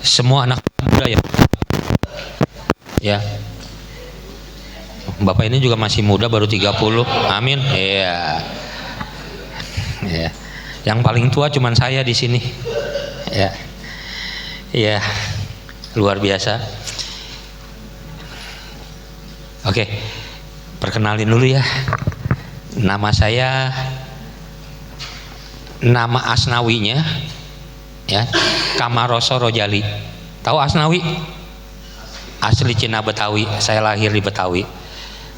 Semua anak muda ya. Ya. Bapak ini juga masih muda, baru 30. Amin. Iya. Ya. Yang paling tua cuman saya di sini. Ya. Iya. Luar biasa. Oke. Perkenalin dulu ya. Nama saya, nama asnawinya ya, Kamaroso Rojali. Tahu asnawi? Asli Cina Betawi. Saya lahir di Betawi.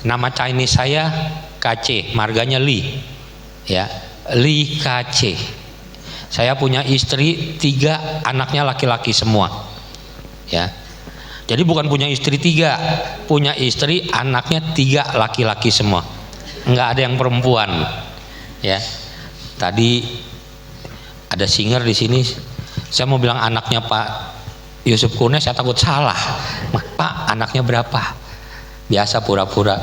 Nama Chinese saya KC, marganya Li. Ya, Li KC. Saya punya istri 3, anaknya laki-laki semua. Ya. Jadi bukan punya istri 3, punya istri anaknya 3 laki-laki semua. Enggak ada yang perempuan. Ya. Tadi ada singer di sini. Saya mau bilang anaknya Pak Yusuf Kunes, saya takut salah. Pak, anaknya berapa? Biasa pura-pura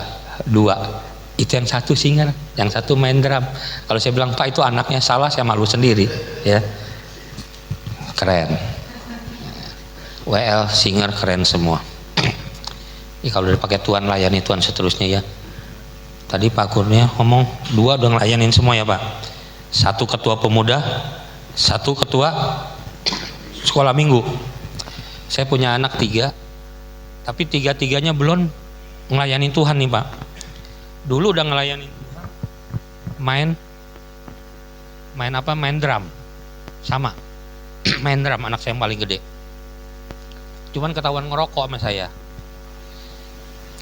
2. Itu yang satu singer, yang satu main drum. Kalau saya bilang Pak itu anaknya, salah, saya malu sendiri. Ya, keren. WL singer keren semua. Ini kalau udah pakai Tuhan, layani Tuhan seterusnya ya. Tadi Pak Kurnia ngomong 2 udah ngelayanin semua ya Pak. 1 ketua pemuda, 1 ketua sekolah minggu. Saya punya anak 3, tapi 3-3-nya belum ngelayanin Tuhan nih Pak. Dulu udah ngelayanin Tuhan, main apa? Main drum, sama main drum anak saya yang paling gede. Cuman ketahuan ngerokok sama saya.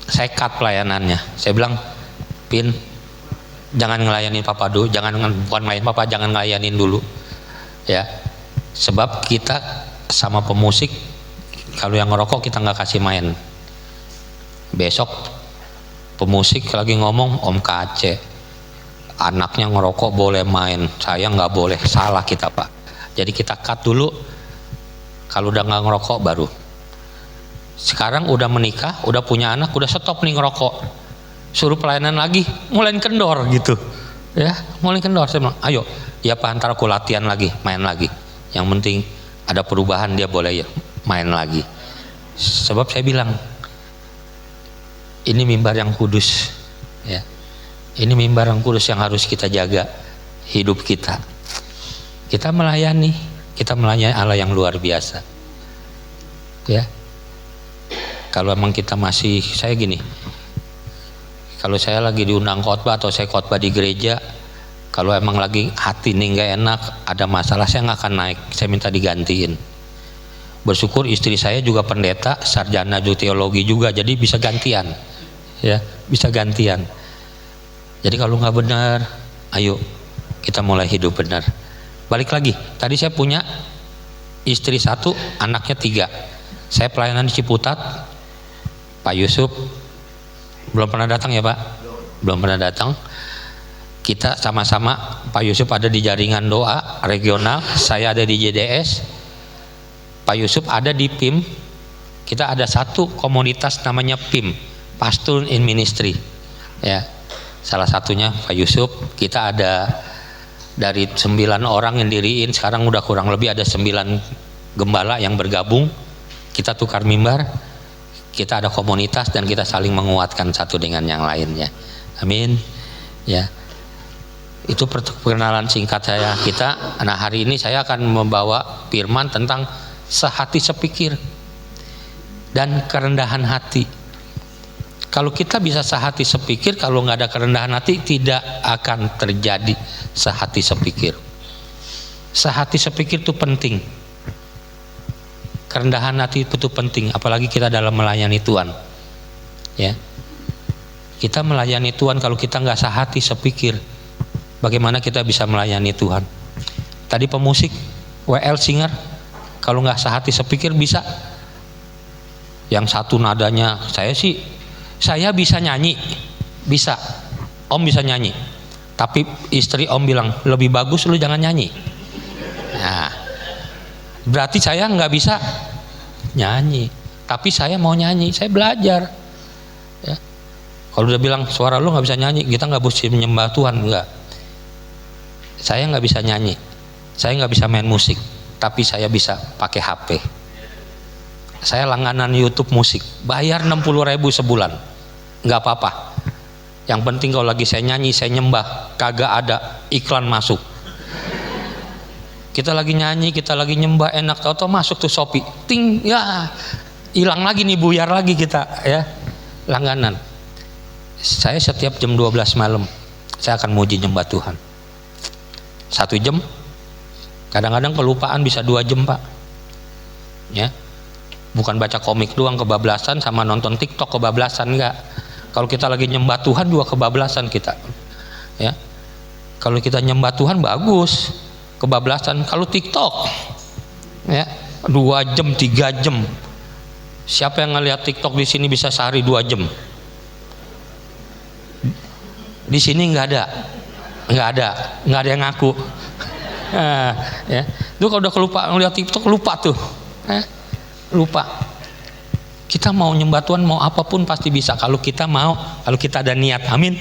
Saya cut pelayanannya. Saya bilang, Pin, jangan ngelayanin Papa dulu, bukan ngelayanin Papa, jangan ngelayanin dulu. Ya, sebab kita sama pemusik, kalau yang ngerokok kita nggak kasih main. Besok pemusik lagi ngomong, Om KC, anaknya ngerokok boleh main, saya nggak boleh, salah kita Pak. Jadi kita cut dulu. Kalau udah nggak ngerokok baru. Sekarang udah menikah, udah punya anak, udah stop nih ngerokok. Suruh pelayanan lagi, mulai kendor gitu. Ya, mulai kendor. Saya bilang, ayo, ya Pak, antar aku latihan lagi, main lagi. Yang penting ada perubahan, dia boleh ya main lagi. Sebab saya bilang, ini mimbar yang kudus. Ya, ini mimbar yang kudus yang harus kita jaga hidup kita. Kita melayani Allah yang luar biasa. Ya. Kalau emang kita masih, saya gini, kalau saya lagi diundang khotbah atau saya khotbah di gereja, kalau emang lagi hati ini nggak enak, ada masalah, saya nggak akan naik, saya minta digantiin. Bersyukur istri saya juga pendeta, sarjana teologi juga, jadi bisa gantian, ya, bisa gantian. Jadi kalau nggak benar, ayo kita mulai hidup benar. Balik lagi, tadi saya punya istri 1, anaknya 3. Saya pelayanan di Ciputat. Pak Yusuf belum pernah datang ya Pak? Belum pernah datang. Kita sama-sama, Pak Yusuf ada di jaringan doa regional, saya ada di JDS, Pak Yusuf ada di PIM. Kita ada satu komunitas namanya PIM, Pastor in Ministry. Ya, salah satunya Pak Yusuf. Kita ada dari 9 orang yang diriin, sekarang udah kurang lebih ada 9 gembala yang bergabung. Kita tukar mimbar. Kita ada komunitas dan kita saling menguatkan satu dengan yang lainnya. Amin. Ya. Itu perkenalan singkat saya kita. Nah, hari ini saya akan membawa firman tentang sehati sepikir dan kerendahan hati. Kalau kita bisa sehati sepikir, kalau nggak ada kerendahan hati tidak akan terjadi sehati sepikir. Sehati sepikir itu penting. Kerendahan hati itu penting, apalagi kita dalam melayani Tuhan. Ya, kita melayani Tuhan kalau kita nggak sehati sepikir, bagaimana kita bisa melayani Tuhan? Tadi pemusik, WL singer, kalau nggak sehati sepikir bisa. Yang satu nadanya, saya bisa nyanyi, bisa. Om bisa nyanyi, tapi istri Om bilang lebih bagus lu jangan nyanyi. Nah, berarti saya nggak bisa nyanyi, tapi saya mau nyanyi, saya belajar. Ya. Kalau udah bilang suara lu nggak bisa nyanyi, kita nggak bisa menyembah Tuhan, enggak. Saya nggak bisa nyanyi, saya nggak bisa main musik, tapi saya bisa pakai HP. Saya langganan YouTube musik, bayar 60.000 sebulan, nggak apa-apa. Yang penting kalau lagi saya nyanyi, saya nyembah, kagak ada iklan masuk. Kita lagi nyanyi, kita lagi nyembah, enak, tahu-tahu masuk tuh Shopee, ting, ya hilang lagi nih, buyar lagi kita, ya langganan. Saya setiap jam 12 malam, saya akan muji nyembah Tuhan. 1 jam, kadang-kadang kelupaan bisa 2 jam Pak, ya. Bukan baca komik doang kebablasan, sama nonton TikTok kebablasan, enggak. Kalau kita lagi nyembah Tuhan juga kebablasan kita, ya. Kalau kita nyembah Tuhan bagus, kebablasan. Kalau TikTok, ya 2 jam 3 jam. Siapa yang ngelihat TikTok di sini bisa sehari 2 jam? Di sini nggak ada yang ngaku. Ya. Itu kalau udah kelupaan ngelihat TikTok, lupa tuh, lupa. Kita mau nyembah Tuhan, mau apapun pasti bisa kalau kita mau, kalau kita ada niat. Amin.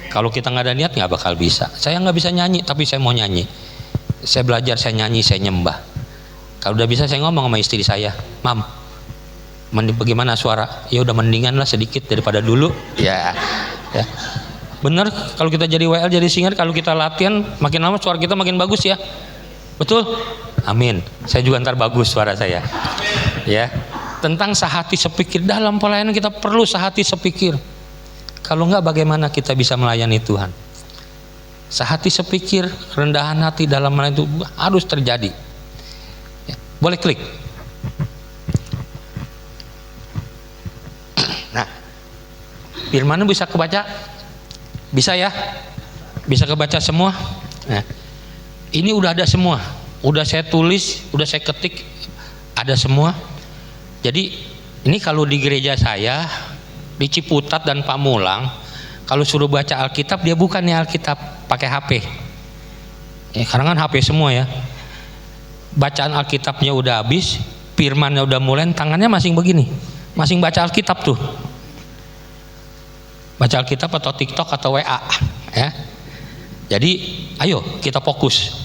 Kalau kita nggak ada niat nggak bakal bisa. Saya nggak bisa nyanyi, tapi saya mau nyanyi. Saya belajar, saya nyanyi, saya nyembah. Kalau udah bisa saya ngomong sama istri saya, Mam, bagaimana suara? Ya udah mendingan lah sedikit daripada dulu. Ya. Bener, kalau kita jadi WL, jadi singer, kalau kita latihan makin lama suara kita makin bagus ya. Betul? Amin. Saya juga ntar bagus suara saya. Ya. Tentang sehati sepikir, dalam pelayanan kita perlu sehati sepikir. Kalau enggak bagaimana kita bisa melayani Tuhan? Sehati sepikir, kerendahan hati dalam melayani itu harus terjadi. Ya. Boleh klik. Nah, firman bisa kebaca? Bisa ya? Bisa kebaca semua? Nah, ini udah ada semua. Udah saya tulis, udah saya ketik, ada semua. Jadi ini kalau di gereja saya di Ciputat dan Pamulang, kalau suruh baca Alkitab dia bukan nih Alkitab pakai HP. Karena kan HP semua ya. Bacaan Alkitabnya udah habis, firmannya udah mulai, tangannya masing begini, masing baca Alkitab tuh. Baca Alkitab atau TikTok atau WA, ya. Jadi ayo kita fokus.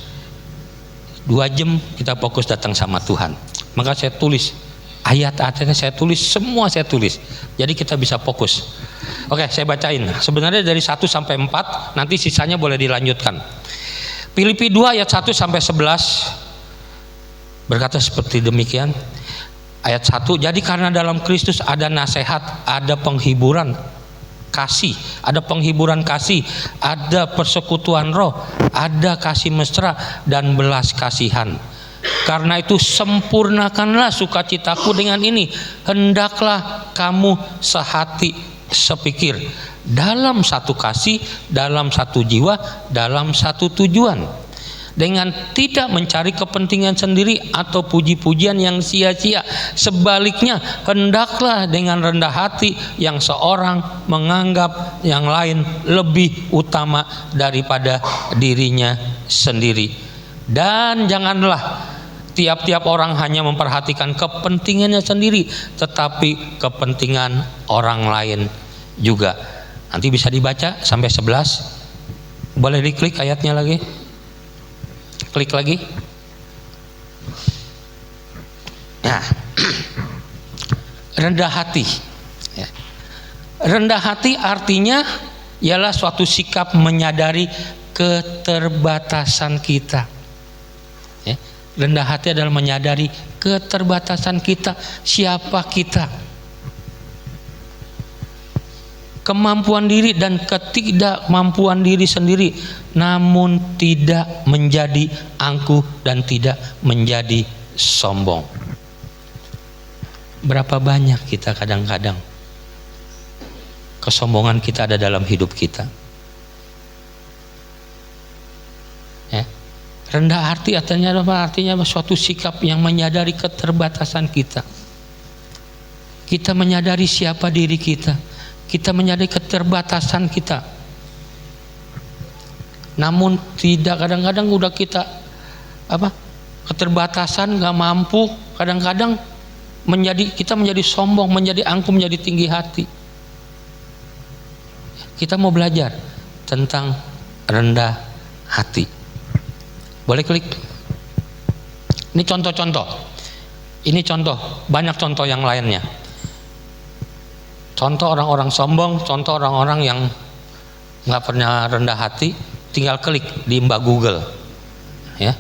2 jam kita fokus datang sama Tuhan. Maka saya tulis ayat-ayatnya, saya tulis semua, saya tulis. Jadi kita bisa fokus. Oke, saya bacain. Sebenarnya dari 1 sampai 4, nanti sisanya boleh dilanjutkan. Filipi 2 ayat 1 sampai 11 berkata seperti demikian. Ayat 1, jadi karena dalam Kristus ada nasihat, ada penghiburan kasih, ada penghiburan kasih, ada persekutuan roh, ada kasih mesra dan belas kasihan. Karena itu sempurnakanlah sukacitaku dengan ini, hendaklah kamu sehati sepikir, dalam satu kasih, dalam satu jiwa, dalam satu tujuan, dengan tidak mencari kepentingan sendiri atau puji-pujian yang sia-sia. Sebaliknya, hendaklah dengan rendah hati yang seorang menganggap yang lain lebih utama daripada dirinya sendiri. Dan janganlah tiap-tiap orang hanya memperhatikan kepentingannya sendiri, tetapi kepentingan orang lain juga. Nanti bisa dibaca sampai 11. Boleh diklik ayatnya lagi. Klik lagi. Nah, rendah hati. Ya. Rendah hati artinya ialah suatu sikap menyadari keterbatasan kita. Ya. Rendah hati adalah menyadari keterbatasan kita, siapa kita, kemampuan diri dan ketidakmampuan diri sendiri, namun tidak menjadi angkuh dan tidak menjadi sombong. Berapa banyak kita kadang-kadang kesombongan kita ada dalam hidup kita. Ya. Rendah hati artinya apa? Artinya suatu sikap yang menyadari keterbatasan kita. Kita menyadari siapa diri kita. Kita menyadari keterbatasan kita, namun tidak, kadang-kadang udah kita keterbatasan, nggak mampu, kadang-kadang kita menjadi sombong, menjadi angkuh, menjadi tinggi hati. Kita mau belajar tentang rendah hati. Boleh klik. Ini contoh-contoh. Ini contoh, banyak contoh yang lainnya. Contoh orang-orang sombong, contoh orang-orang yang nggak pernah rendah hati, tinggal klik di Mbak Google, ya,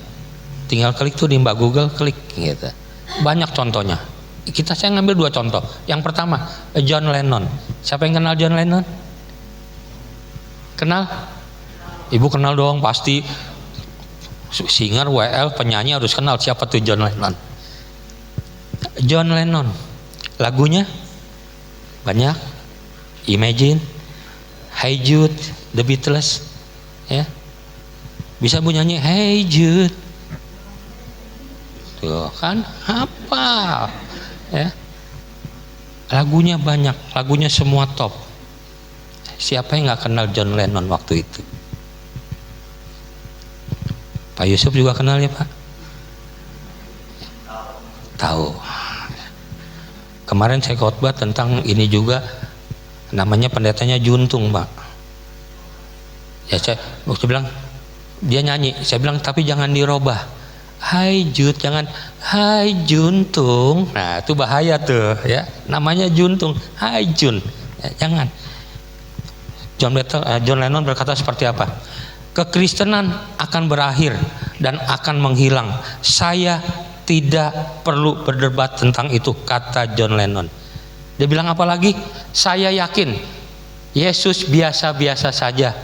tinggal klik tuh di Mbak Google, klik gitu. Banyak contohnya. Saya ngambil 2 contoh. Yang pertama, John Lennon. Siapa yang kenal John Lennon? Kenal? Ibu kenal dong, pasti. Singer, WL, penyanyi harus kenal. Siapa tuh John Lennon? John Lennon, lagunya banyak. Imagine, Hey Jude, The Beatles, ya. Bisa Bu nyanyi Hey Jude, tuh kan hafal, ya. Lagunya banyak, lagunya semua top. Siapa yang nggak kenal John Lennon waktu itu? Pak Yusuf juga kenal ya Pak? Tahu. Kemarin saya khotbah tentang ini juga, namanya pendetanya Juntung Pak. Ya saya bilang, dia nyanyi, saya bilang tapi jangan dirubah. Hai Jud, jangan Hai Juntung. Nah itu bahaya tuh ya, namanya Juntung, Hai Jun, ya, jangan. John Lennon berkata seperti apa? Kekristenan akan berakhir dan akan menghilang. Saya tidak perlu berdebat tentang itu, kata John Lennon. Dia bilang apa lagi? Saya yakin Yesus biasa-biasa saja.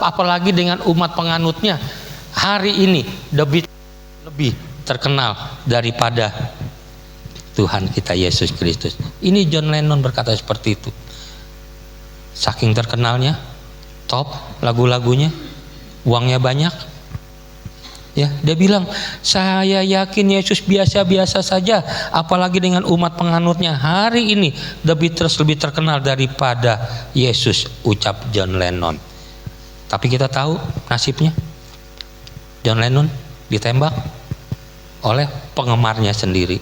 Apalagi dengan umat penganutnya hari ini lebih terkenal daripada Tuhan kita Yesus Kristus. Ini John Lennon berkata seperti itu. Saking terkenalnya, top lagu-lagunya, uangnya banyak. Ya, dia bilang, saya yakin Yesus biasa-biasa saja, apalagi dengan umat penganutnya hari ini The Beatles lebih terkenal daripada Yesus, ucap John Lennon. Tapi kita tahu nasibnya, John Lennon ditembak oleh penggemarnya sendiri.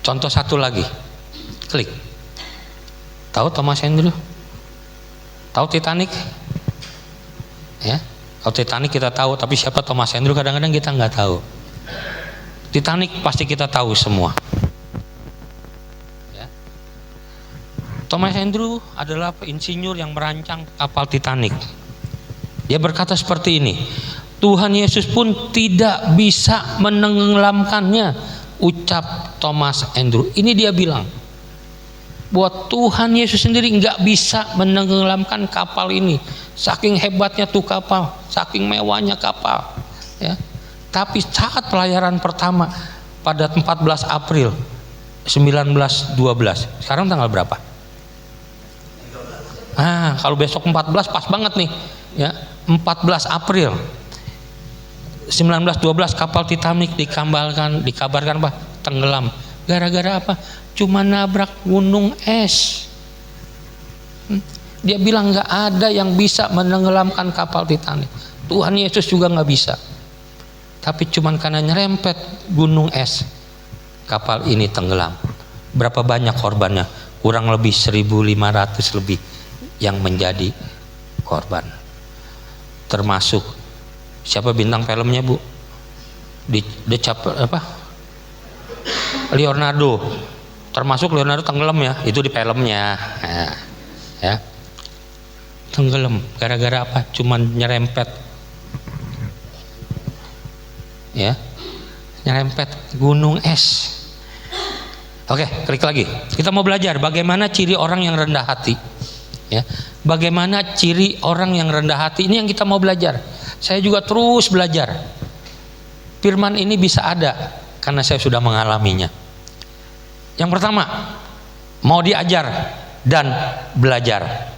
Contoh satu lagi, klik. Tahu Thomas Andrew? Tahu Titanic? Ya. Kalau Titanic kita tahu, tapi siapa Thomas Andrew kadang-kadang kita nggak tahu. Titanic pasti kita tahu semua. Ya. Thomas Andrew adalah insinyur yang merancang kapal Titanic. Dia berkata seperti ini, Tuhan Yesus pun tidak bisa menenggelamkannya, ucap Thomas Andrew. Ini dia bilang, buat Tuhan Yesus sendiri nggak bisa menenggelamkan kapal ini. Saking hebatnya tuh kapal, saking mewahnya kapal, ya. Tapi saat pelayaran pertama pada 14 April 1912, sekarang tanggal berapa? Kalau besok 14 pas banget nih, ya. 14 April 1912 kapal Titanic dikabarkan apa? Tenggelam. Gara-gara apa? Cuma nabrak gunung es. Dia bilang nggak ada yang bisa menenggelamkan kapal Titanic. Tuhan Yesus juga nggak bisa. Tapi cuman karena nyerempet gunung es, kapal ini tenggelam. Berapa banyak korbannya? Kurang lebih 1.500 lebih yang menjadi korban. Termasuk siapa bintang filmnya Bu? Leonardo. Termasuk Leonardo tenggelam ya, itu di filmnya. Nah, ya. Tenggelam gara-gara apa? Cuman nyerempet, ya, nyerempet gunung es. Oke, klik lagi. Kita mau belajar bagaimana ciri orang yang rendah hati, ya. Bagaimana ciri orang yang rendah hati, ini yang kita mau belajar. Saya juga terus belajar. Firman ini bisa ada karena saya sudah mengalaminya. Yang pertama, mau diajar dan belajar.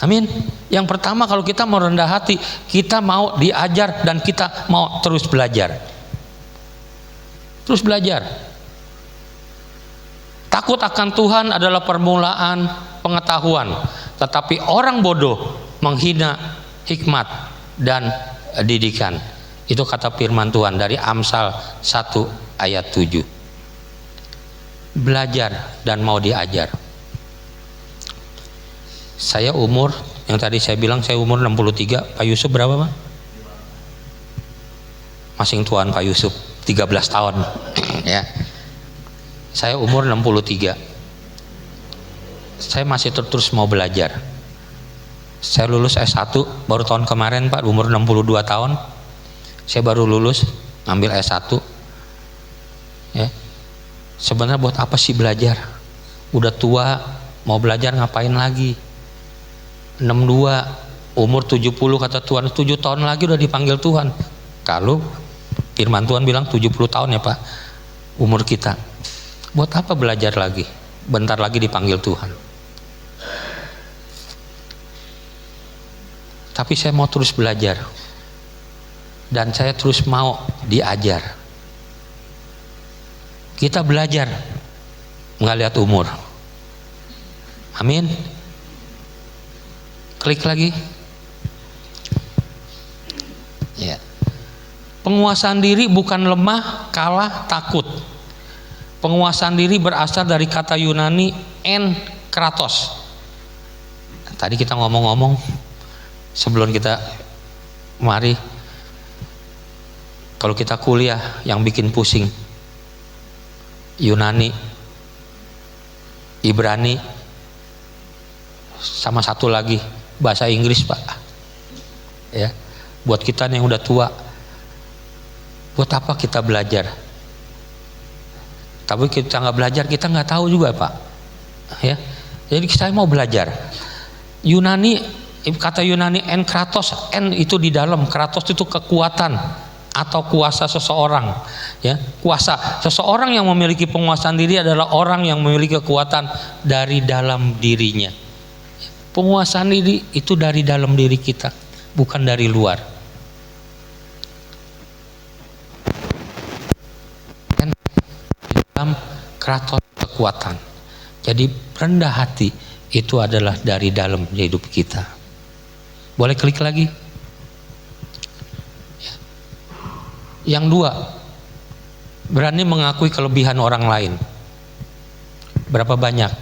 Amin. Yang pertama, kalau kita mau rendah hati, kita mau diajar dan kita mau terus belajar. Terus belajar. Takut akan Tuhan adalah permulaan pengetahuan, tetapi orang bodoh menghina hikmat dan didikan. Itu kata firman Tuhan dari Amsal 1 ayat 7. Belajar dan mau diajar. Saya umur, yang tadi saya bilang saya umur 63, Pak Yusuf berapa Pak? masing tuan Pak Yusuf 13 tahun ya. Saya umur 63. Saya masih terus mau belajar. Saya lulus S1 baru tahun kemarin Pak, umur 62 tahun. Saya baru lulus ngambil S1. Ya. Sebenarnya buat apa sih belajar? Udah tua, mau belajar ngapain lagi? 62, umur 70 kata Tuhan, 7 tahun lagi udah dipanggil Tuhan. Kalau firman Tuhan bilang 70 tahun ya Pak umur kita. Buat apa belajar lagi? Bentar lagi dipanggil Tuhan. Tapi saya mau terus belajar. Dan saya terus mau diajar. Kita belajar nggak lihat umur. Amin. Klik lagi. Ya. Penguasaan diri bukan lemah, kalah, takut. Penguasaan diri berasal dari kata Yunani kratos. Tadi kita ngomong-ngomong sebelum kita mari, kalau kita kuliah yang bikin pusing Yunani, Ibrani, sama satu lagi bahasa Inggris Pak. Ya, buat kita yang udah tua, buat apa kita belajar? Tapi kita nggak belajar, kita nggak tahu juga Pak. Ya, jadi saya mau belajar. Yunani, kata Yunani kratos, itu di dalam, kratos itu kekuatan atau kuasa seseorang. Ya, kuasa seseorang yang memiliki penguasaan diri adalah orang yang memiliki kekuatan dari dalam dirinya. Penguasaan diri itu dari dalam diri kita, bukan dari luar. Dalam kratos kekuatan. Jadi rendah hati itu adalah dari dalam hidup kita. Boleh klik lagi. Yang dua, berani mengakui kelebihan orang lain. Berapa banyak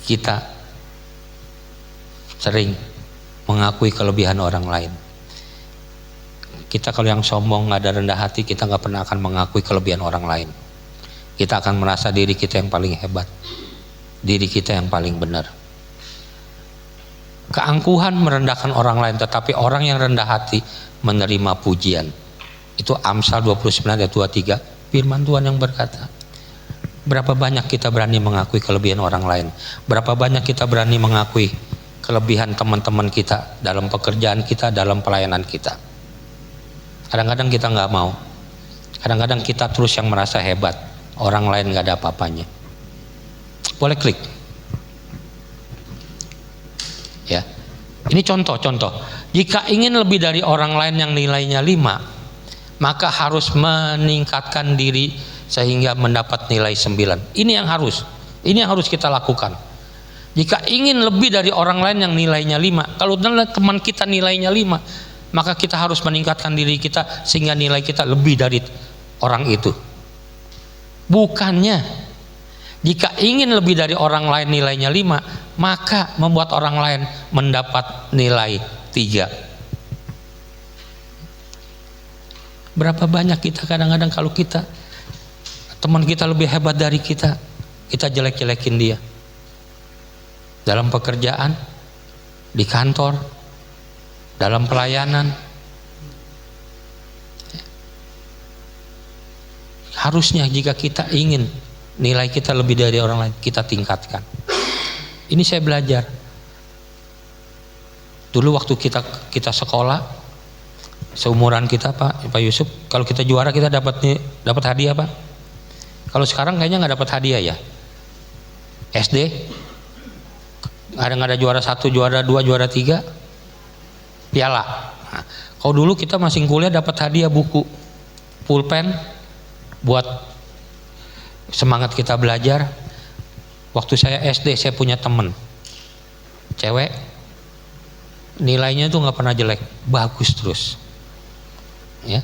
kita sering mengakui kelebihan orang lain? Kita kalau yang sombong, nggak ada rendah hati, kita nggak pernah akan mengakui kelebihan orang lain. Kita akan merasa diri kita yang paling hebat, diri kita yang paling benar. Keangkuhan merendahkan orang lain, tetapi orang yang rendah hati menerima pujian. Itu Amsal 29 ayat 23, firman Tuhan yang berkata. Berapa banyak kita berani mengakui kelebihan orang lain? Berapa banyak kita berani mengakui kelebihan teman-teman kita dalam pekerjaan kita, dalam pelayanan kita? Kadang-kadang kita nggak mau. Kadang-kadang kita terus yang merasa hebat. Orang lain nggak ada apa-apanya. Boleh klik. Ya, ini contoh-contoh. Jika ingin lebih dari orang lain yang nilainya 5, maka harus meningkatkan diri sehingga mendapat nilai 9. Ini yang harus kita lakukan. Jika ingin lebih dari orang lain yang nilainya 5, kalau teman kita nilainya 5, maka kita harus meningkatkan diri kita sehingga nilai kita lebih dari orang itu. Bukannya jika ingin lebih dari orang lain nilainya 5, maka membuat orang lain mendapat nilai 3. Berapa banyak kita kadang-kadang kalau kita teman kita lebih hebat dari kita, kita jelek-jelekin dia. Dalam pekerjaan, di kantor, dalam pelayanan. Harusnya jika kita ingin nilai kita lebih dari orang lain, kita tingkatkan. Ini saya belajar. Dulu waktu kita sekolah, seumuran kita Pak Yusuf, kalau kita juara kita dapat hadiah Pak. Kalau sekarang kayaknya nggak dapat hadiah ya. SD nggak ada juara 1, juara 2, juara 3, piala. Nah, kalau dulu kita masih kuliah dapat hadiah buku, pulpen, buat semangat kita belajar. Waktu saya SD, saya punya temen cewek, nilainya tuh nggak pernah jelek, bagus terus. Ya,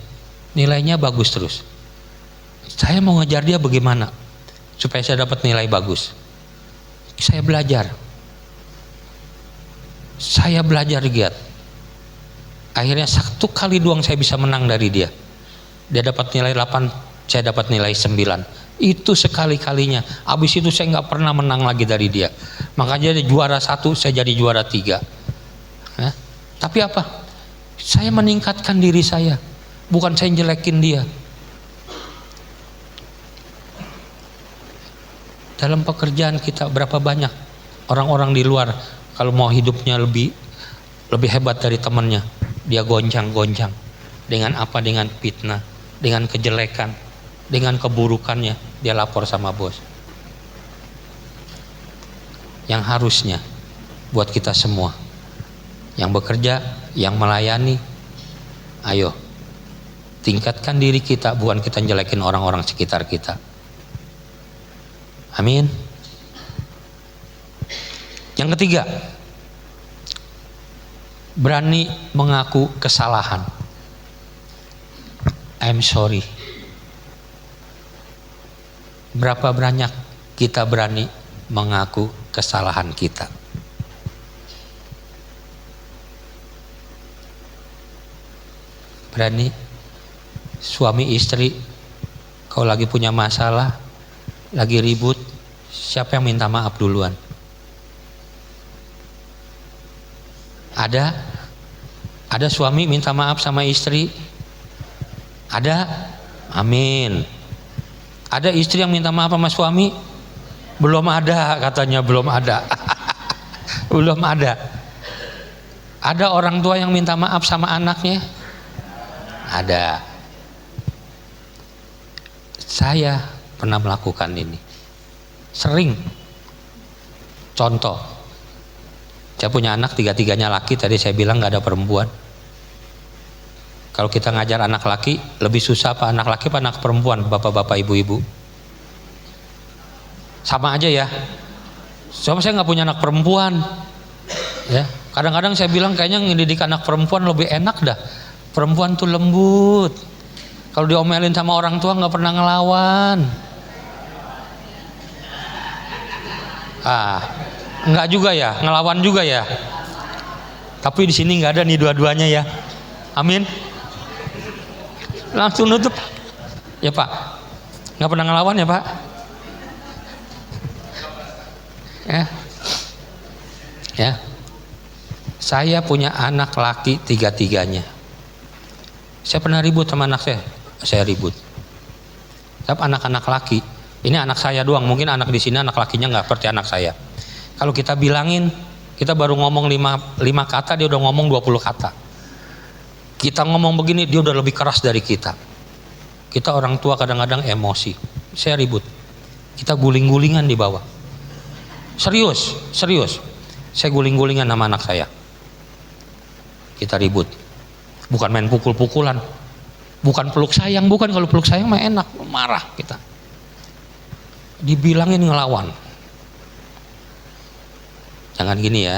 nilainya bagus terus. Saya mau ngejar dia bagaimana supaya saya dapat nilai bagus? Saya belajar giat. Akhirnya 1 kali doang saya bisa menang dari dia. Dia dapat nilai 8, saya dapat nilai 9. Itu sekali-kalinya. Habis itu saya nggak pernah menang lagi dari dia. Makanya dia juara 1, saya jadi juara 3. Ya. Tapi apa? Saya meningkatkan diri saya, bukan saya jelekin dia. Dalam pekerjaan kita berapa banyak orang-orang di luar kalau mau hidupnya lebih hebat dari temannya, dia goncang-goncang. Dengan apa? Dengan fitnah, dengan kejelekan, dengan keburukannya, dia lapor sama bos. Yang harusnya buat kita semua yang bekerja, yang melayani, ayo tingkatkan diri kita, bukan kita jelekin orang-orang sekitar kita. Amin. Yang ketiga, berani mengaku kesalahan. I'm sorry. Berapa banyak kita berani mengaku kesalahan kita? Berani. Suami istri kalau lagi punya masalah, lagi ribut, siapa yang minta maaf duluan? Ada suami minta maaf sama istri? Ada? Amin. Ada istri yang minta maaf sama suami? Belum ada, katanya belum ada. Belum ada. Ada orang tua yang minta maaf sama anaknya? Ada. Saya pernah melakukan ini, sering. Contoh, saya punya anak, tiga-tiganya laki. Tadi saya bilang nggak ada perempuan. Kalau kita ngajar anak laki, lebih susah apa anak laki apa anak perempuan, bapak-bapak, ibu-ibu? Sama aja ya. Soalnya saya nggak punya anak perempuan. Ya, kadang-kadang saya bilang kayaknya ngedidik anak perempuan lebih enak dah. Perempuan tuh lembut. Kalau diomelin sama orang tua nggak pernah ngelawan. Enggak juga ya, ngelawan juga ya. Tapi di sini nggak ada nih dua-duanya ya. Amin. Langsung nutup. Ya Pak, nggak pernah ngelawan ya Pak. Ya. Saya punya anak laki tiga-tiganya. Saya pernah ribut sama anak saya ribut. Tapi anak-anak laki, ini anak saya doang, mungkin anak di sini anak lakinya nggak seperti anak saya. Kalau kita bilangin, kita baru ngomong 5 kata, dia udah ngomong 20 kata. Kita ngomong begini, dia udah lebih keras dari kita. Kita orang tua kadang-kadang emosi. Saya ribut. Kita guling-gulingan di bawah. Serius. Saya guling-gulingan sama anak saya. Kita ribut. Bukan main pukul-pukulan. Bukan peluk sayang, bukan. Kalau peluk sayang mah enak, marah kita. Dibilangin ngelawan. Jangan gini ya.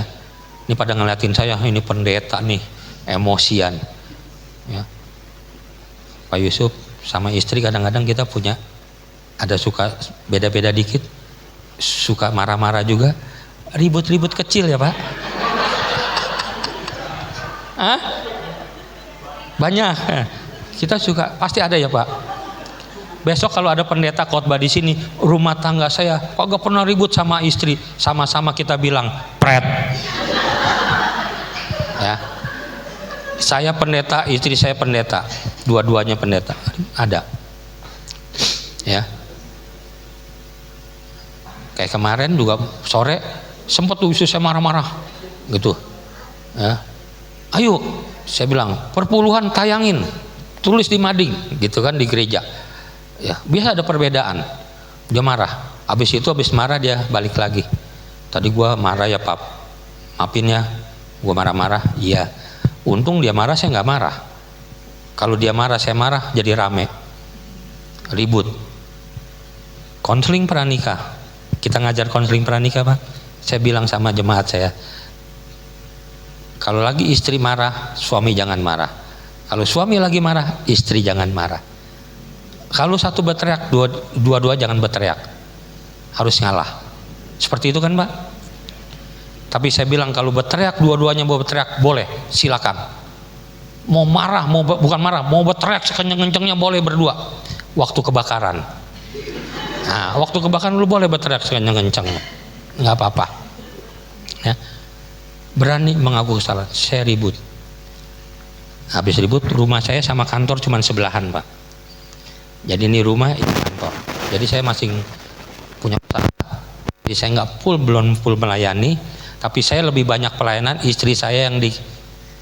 Ini pada ngeliatin saya, ini pendeta nih, emosian. Ya. Pak Yusuf sama istri kadang-kadang kita punya, ada suka beda-beda dikit, suka marah-marah juga, ribut-ribut kecil ya Pak. Banyak. Kita suka, pasti ada ya Pak. Besok kalau ada pendeta khotbah di sini, rumah tangga saya kagak pernah ribut sama istri, sama-sama kita bilang pret. Ya. Saya pendeta, istri saya pendeta, dua-duanya pendeta. Ada. Ya. Kayak kemarin juga sore sempat tuh istri saya marah-marah gitu. Ya. Ayo, saya bilang perpuluhan tayangin, tulis di mading gitu kan di gereja. Ya, biasa ada perbedaan. Dia marah. Habis marah dia balik lagi. Tadi gua marah ya Pap. Maafin ya. Gua marah-marah. Iya. Untung dia marah, saya nggak marah. Kalau dia marah, saya marah, jadi rame. Ribut. Konseling pranikah. Kita ngajar konseling pranikah, Pak. Saya bilang sama jemaat saya, kalau lagi istri marah, suami jangan marah. Kalau suami lagi marah, istri jangan marah. Kalau satu berteriak, dua-dua jangan berteriak. Harus ngalah. Seperti itu kan Pak? Tapi saya bilang kalau berteriak, dua-duanya mau berteriak, boleh, silakan. Mau marah, bukan marah, mau berteriak sekenceng-kencengnya boleh berdua. Waktu kebakaran. Nah, waktu kebakaran lu boleh berteriak sekenceng-kencengnya, nggak apa-apa. Ya. Berani mengaku kesalahan. Saya ribut. Habis ribut, rumah saya sama kantor cuma sebelahan, Pak. Jadi ini rumah, ini kantor. Jadi saya masing punya usaha. Jadi saya nggak belum full melayani, tapi saya lebih banyak pelayanan, istri saya yang di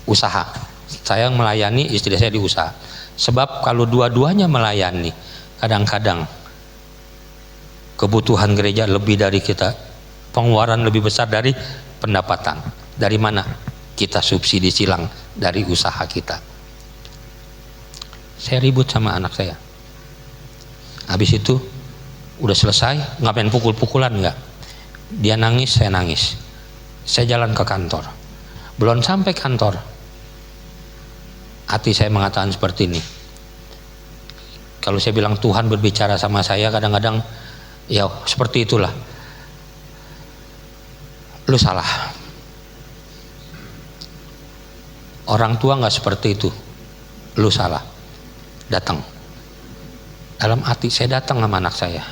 usaha. Saya yang melayani, istri saya di usaha. Sebab kalau dua-duanya melayani, kadang-kadang kebutuhan gereja lebih dari kita, pengeluaran lebih besar dari pendapatan. Dari mana? Kita subsidi silang dari usaha kita. Saya ribut sama anak saya. Habis itu udah selesai, ngapain pukul-pukulan enggak? Dia nangis, saya nangis. Saya jalan ke kantor. Belum sampai kantor, hati saya mengatakan seperti ini. Kalau saya bilang Tuhan berbicara sama saya, kadang-kadang ya seperti itulah. Lu salah. Orang tua nggak seperti itu. Lu salah. Datang. Dalam hati saya datang sama anak saya.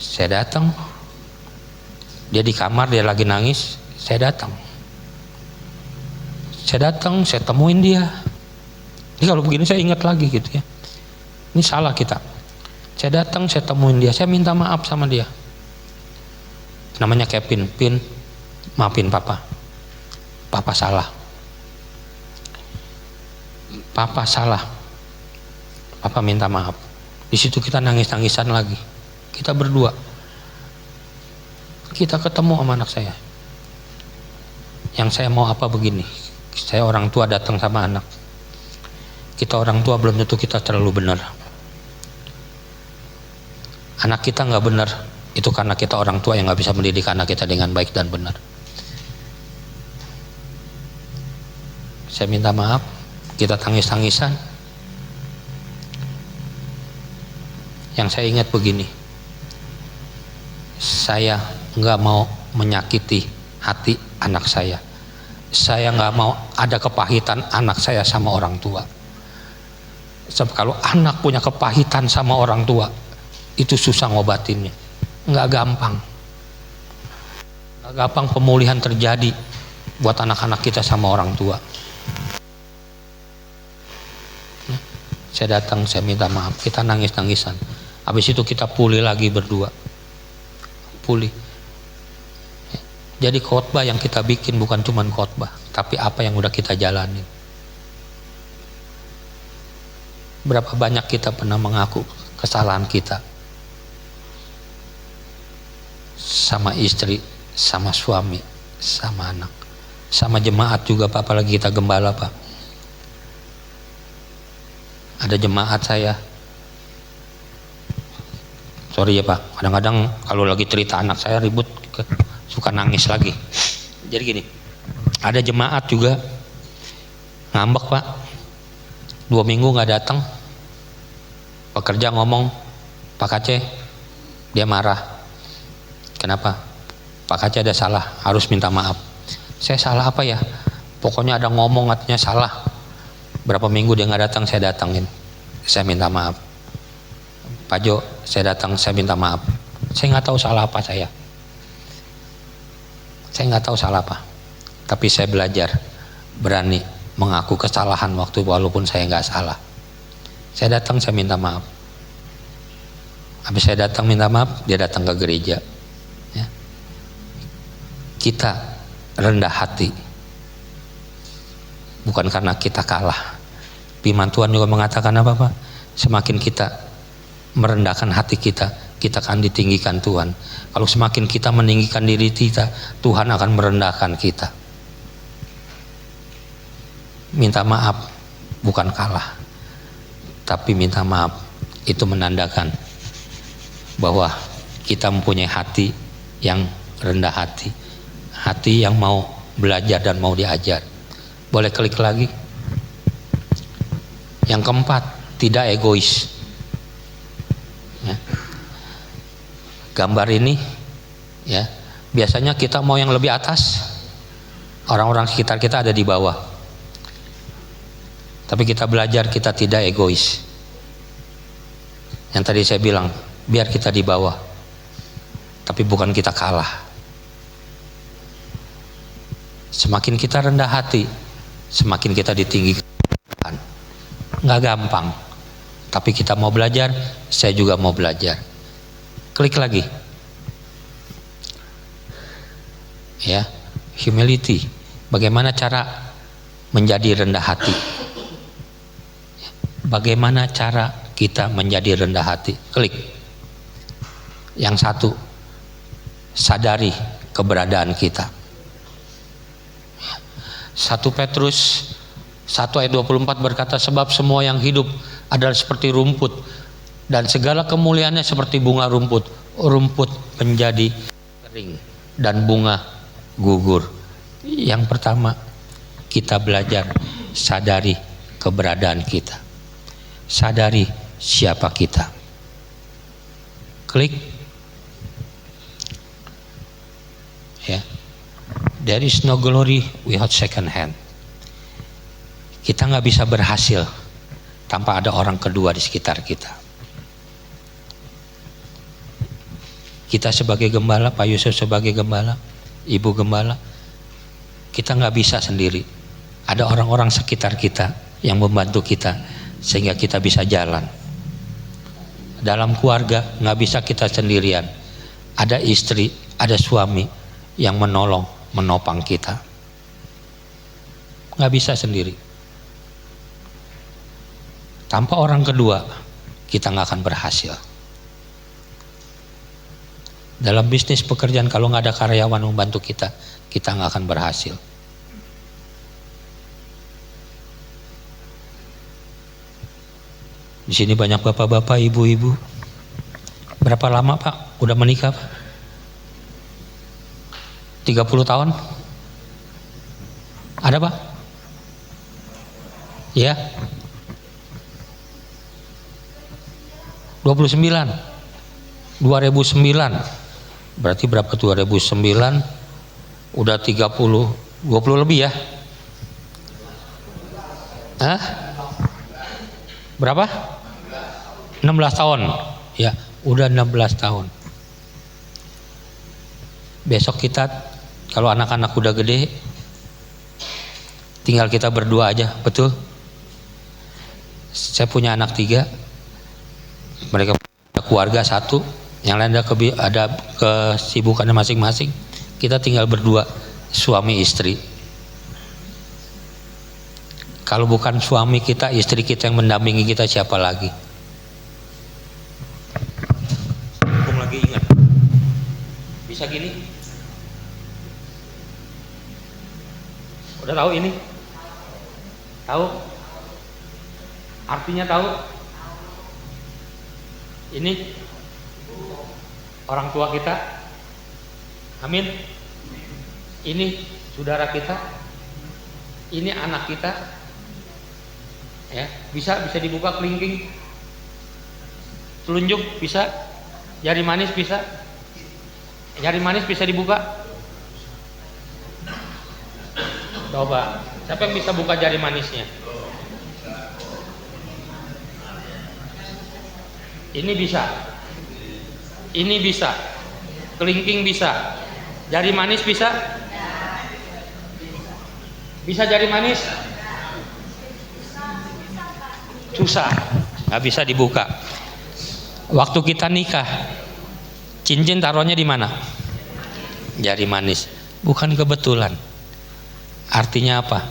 Saya datang. Dia di kamar, dia lagi nangis. Saya datang. Saya temuin dia. Ini kalau begini saya ingat lagi gitu ya. Ini salah kita. Saya datang, saya temuin dia. Saya minta maaf sama dia. Namanya Kevin. Pin, maafin papa. Papa salah. Papa salah. Papa minta maaf. Di situ kita nangis-nangisan lagi. Kita berdua. Kita ketemu sama anak saya. Yang saya mau apa begini. Saya orang tua datang sama anak. Kita orang tua belum tentu kita terlalu benar. Anak kita nggak benar. Itu karena kita orang tua yang nggak bisa mendidik anak kita dengan baik dan benar. Saya minta maaf, kita tangis-tangisan. Yang saya ingat begini, saya nggak mau menyakiti hati anak saya. Saya nggak mau ada kepahitan anak saya sama orang tua. Sebab kalau anak punya kepahitan sama orang tua, itu susah ngobatinnya, nggak gampang. Nggak gampang pemulihan terjadi buat anak-anak kita sama orang tua. Saya datang, saya minta maaf, kita nangis-nangisan. Habis itu kita pulih lagi berdua. Pulih. Jadi khotbah yang kita bikin bukan cuma khotbah, tapi apa yang udah kita jalani. Berapa banyak kita pernah mengaku kesalahan kita sama istri, sama suami, sama anak, sama jemaat juga Pak, apalagi kita gembala Pak. Ada jemaat saya, sorry ya Pak, kadang-kadang kalau lagi cerita anak saya ribut suka nangis lagi. Jadi gini, ada jemaat juga ngambek Pak, 2 minggu nggak datang. Pekerja ngomong, Pak Kace, dia marah. Kenapa? Pak Kace ada salah, harus minta maaf. Saya salah apa ya? Pokoknya ada ngomong artinya salah. Berapa minggu dia nggak datang, saya datangin, saya minta maaf. Pak Jo, saya datang, saya minta maaf. Saya nggak tahu salah apa saya nggak tahu salah apa, tapi saya belajar berani mengaku kesalahan waktu walaupun saya nggak salah. Saya datang, saya minta maaf. Habis saya datang minta maaf, dia datang ke gereja. Ya. Kita rendah hati bukan karena kita kalah. Firman Tuhan juga mengatakan apa Pak? Semakin kita merendahkan hati kita, kita akan ditinggikan Tuhan. Kalau semakin kita meninggikan diri kita, Tuhan akan merendahkan kita. Minta maaf bukan kalah, tapi minta maaf itu menandakan bahwa kita mempunyai hati yang rendah hati, hati yang mau belajar dan mau diajar. Boleh klik lagi. Yang keempat, tidak egois. Ya. Gambar ini, ya, biasanya kita mau yang lebih atas, orang-orang sekitar kita ada di bawah. Tapi kita belajar kita tidak egois. Yang tadi saya bilang, biar kita di bawah, tapi bukan kita kalah. Semakin kita rendah hati, semakin kita ditinggikan. Nggak gampang, tapi kita mau belajar, saya juga mau belajar. Klik lagi, ya, humility. Bagaimana cara menjadi rendah hati? Bagaimana cara kita menjadi rendah hati? Klik. Yang satu, sadari keberadaan kita. 1 Petrus 1 ayat 24 berkata, sebab semua yang hidup adalah seperti rumput, dan segala kemuliaannya seperti bunga rumput. Rumput menjadi kering dan bunga gugur. Yang pertama, kita belajar sadari keberadaan kita. Sadari siapa kita. Klik. Ya. There is no glory without second hand. Kita nggak bisa berhasil tanpa ada orang kedua di sekitar kita. Kita sebagai gembala, Pak Yusuf sebagai gembala, Ibu gembala, kita nggak bisa sendiri. Ada orang-orang sekitar kita yang membantu kita sehingga kita bisa jalan. Dalam keluarga nggak bisa kita sendirian. Ada istri, ada suami yang menolong, menopang kita. Nggak bisa sendiri. Tanpa orang kedua, kita nggak akan berhasil. Dalam bisnis pekerjaan, kalau nggak ada karyawan membantu kita, kita nggak akan berhasil. Di sini banyak bapak-bapak, ibu-ibu. Berapa lama Pak udah menikah Pak? 30 tahun? Ada Pak? Ya? 29. 2009. Berarti berapa 2009? Udah 30, 20 lebih ya? Hah? Berapa? 16 tahun. Ya, udah 16 tahun. Besok kita kalau anak-anak udah gede, tinggal kita berdua aja, betul? Saya punya anak 3, mereka punya keluarga 1, yang lain ada kesibukannya masing-masing. Kita tinggal berdua, suami istri. Kalau bukan suami kita, istri kita yang mendampingi kita, siapa lagi? Aku lagi ingat. Bisa gini? Udah tahu ini? Tahu? Artinya tahu? Ini orang tua kita. Amin. Ini saudara kita. Ini anak kita. Ya, bisa dibuka kelingking, telunjuk bisa, jari manis bisa, dibuka. Coba, siapa yang bisa buka jari manisnya? Ini bisa, kelingking bisa, jari manis bisa jari manis. Susah, nggak bisa dibuka. Waktu kita nikah, cincin taruhnya di mana? Jari manis. Bukan kebetulan. Artinya apa?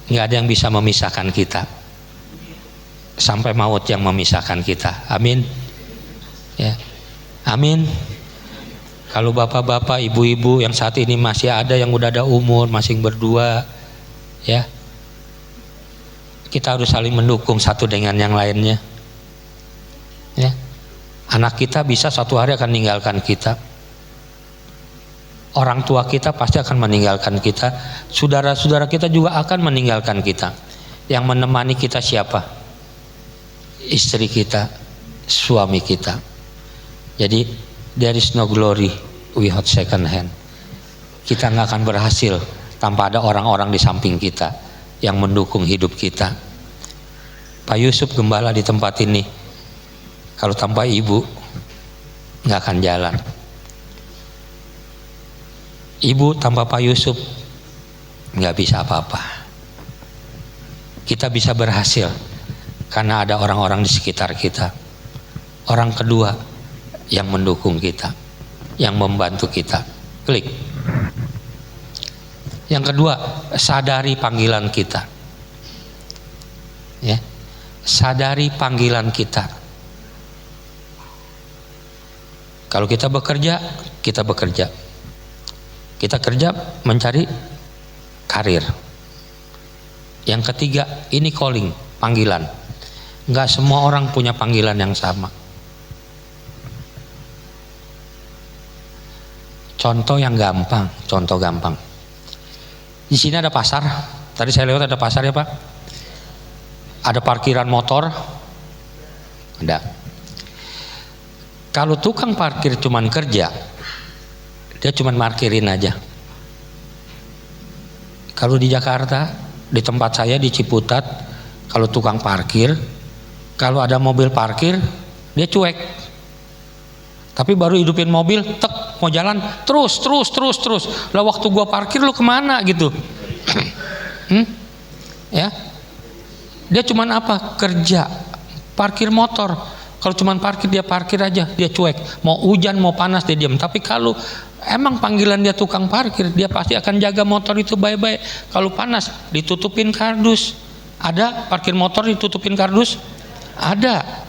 Nggak ada yang bisa memisahkan kita sampai maut yang memisahkan kita. Amin. Ya, amin. Kalau bapak-bapak, ibu-ibu yang saat ini masih ada yang udah ada umur, masing berdua, ya. Kita harus saling mendukung satu dengan yang lainnya. Ya. Anak kita bisa suatu hari akan meninggalkan kita. Orang tua kita pasti akan meninggalkan kita. Saudara-saudara kita juga akan meninggalkan kita. Yang menemani kita siapa? Istri kita, suami kita. Jadi there is no glory without second hand. Kita nggak akan berhasil tanpa ada orang-orang di samping kita yang mendukung hidup kita. Pak Yusuf gembala di tempat ini, kalau tanpa ibu nggak akan jalan. Ibu tanpa Pak Yusuf nggak bisa apa-apa. Kita bisa berhasil karena ada orang-orang di sekitar kita. Orang kedua yang mendukung kita, yang membantu kita. Klik. Yang kedua, sadari panggilan kita. Ya. Sadari panggilan kita. Kalau kita bekerja, kita bekerja. Kita kerja mencari karir. Yang ketiga, ini calling, panggilan. Enggak semua orang punya panggilan yang sama. Contoh yang gampang, contoh gampang. Di sini ada pasar. Tadi saya lewat ada pasar ya Pak. Ada parkiran motor. Ada. Kalau tukang parkir cuman kerja, dia cuman parkirin aja. Kalau di Jakarta, di tempat saya di Ciputat, kalau tukang parkir, kalau ada mobil parkir, dia cuek. Tapi baru hidupin mobil, tek, mau jalan, terus. Lah waktu gua parkir lu kemana gitu? Ya, dia cuman apa? Kerja, parkir motor. Kalau cuman parkir dia parkir aja, dia cuek. Mau hujan mau panas dia diam. Tapi kalau emang panggilan dia tukang parkir, dia pasti akan jaga motor itu baik-baik. Kalau panas ditutupin kardus. Ada parkir motor ditutupin kardus? Ada.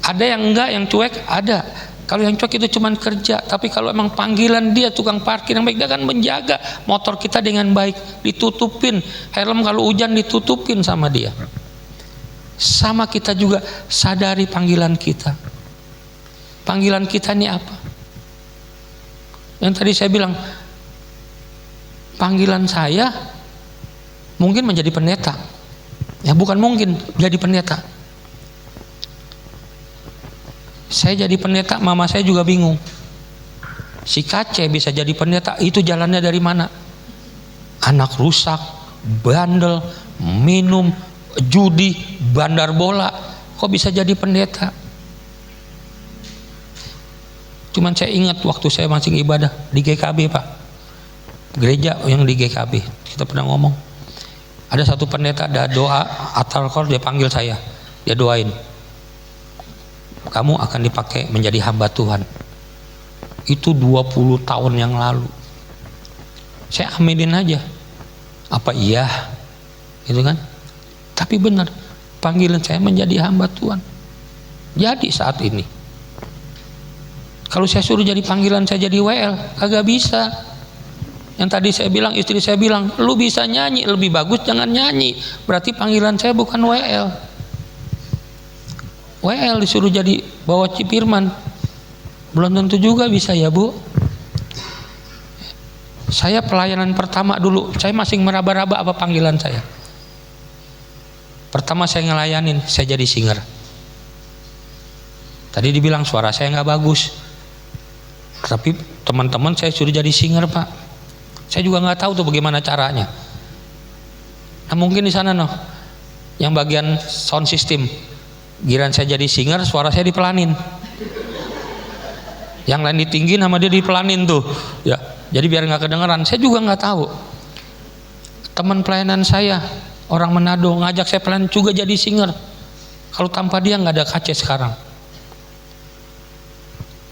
Ada yang enggak, yang cuek ada. Kalau yang cuek itu cuman kerja. Tapi kalau emang panggilan dia tukang parkir yang baik, dia akan menjaga motor kita dengan baik. Ditutupin helm, kalau hujan ditutupin sama dia. Sama kita juga, sadari panggilan kita. Panggilan kita ini apa? Yang tadi saya bilang, panggilan saya mungkin menjadi pendeta. Ya bukan mungkin, jadi pendeta. Saya jadi pendeta, mama saya juga bingung. Si Kace bisa jadi pendeta, itu jalannya dari mana? Anak rusak, bandel, minum, judi, bandar bola, kok bisa jadi pendeta? Cuman saya ingat waktu saya masih ibadah di GKB Pak, gereja yang di GKB, kita pernah ngomong. Ada satu pendeta, ada doa atalkor, dia panggil saya, dia doain, kamu akan dipakai menjadi hamba Tuhan. Itu 20 tahun yang lalu. Saya aminin aja. Apa iya? Gitu kan? Tapi benar, panggilan saya menjadi hamba Tuhan. Jadi saat ini. Kalau saya suruh jadi panggilan saya jadi WL, agak bisa. Yang tadi saya bilang, istri saya bilang, lu bisa nyanyi, lebih bagus jangan nyanyi. Berarti panggilan saya bukan WL. WL disuruh jadi bawa Cipirman, belum tentu juga bisa ya Bu. Saya pelayanan pertama dulu, saya masih meraba-raba apa panggilan saya. Pertama saya ngelayanin, saya jadi singer. Tadi dibilang suara saya nggak bagus, tapi teman-teman saya suruh jadi singer Pak. Saya juga nggak tahu tuh bagaimana caranya. Nah mungkin di sana noh, yang bagian sound system. Giran saya jadi singer, suara saya dipelanin. Yang lain ditinggiin sama dia dipelanin tuh. Ya, jadi biar nggak kedengeran. Saya juga nggak tahu. Teman pelayanan saya orang Manado ngajak saya pelayan juga jadi singer. Kalau tanpa dia nggak ada Kace sekarang.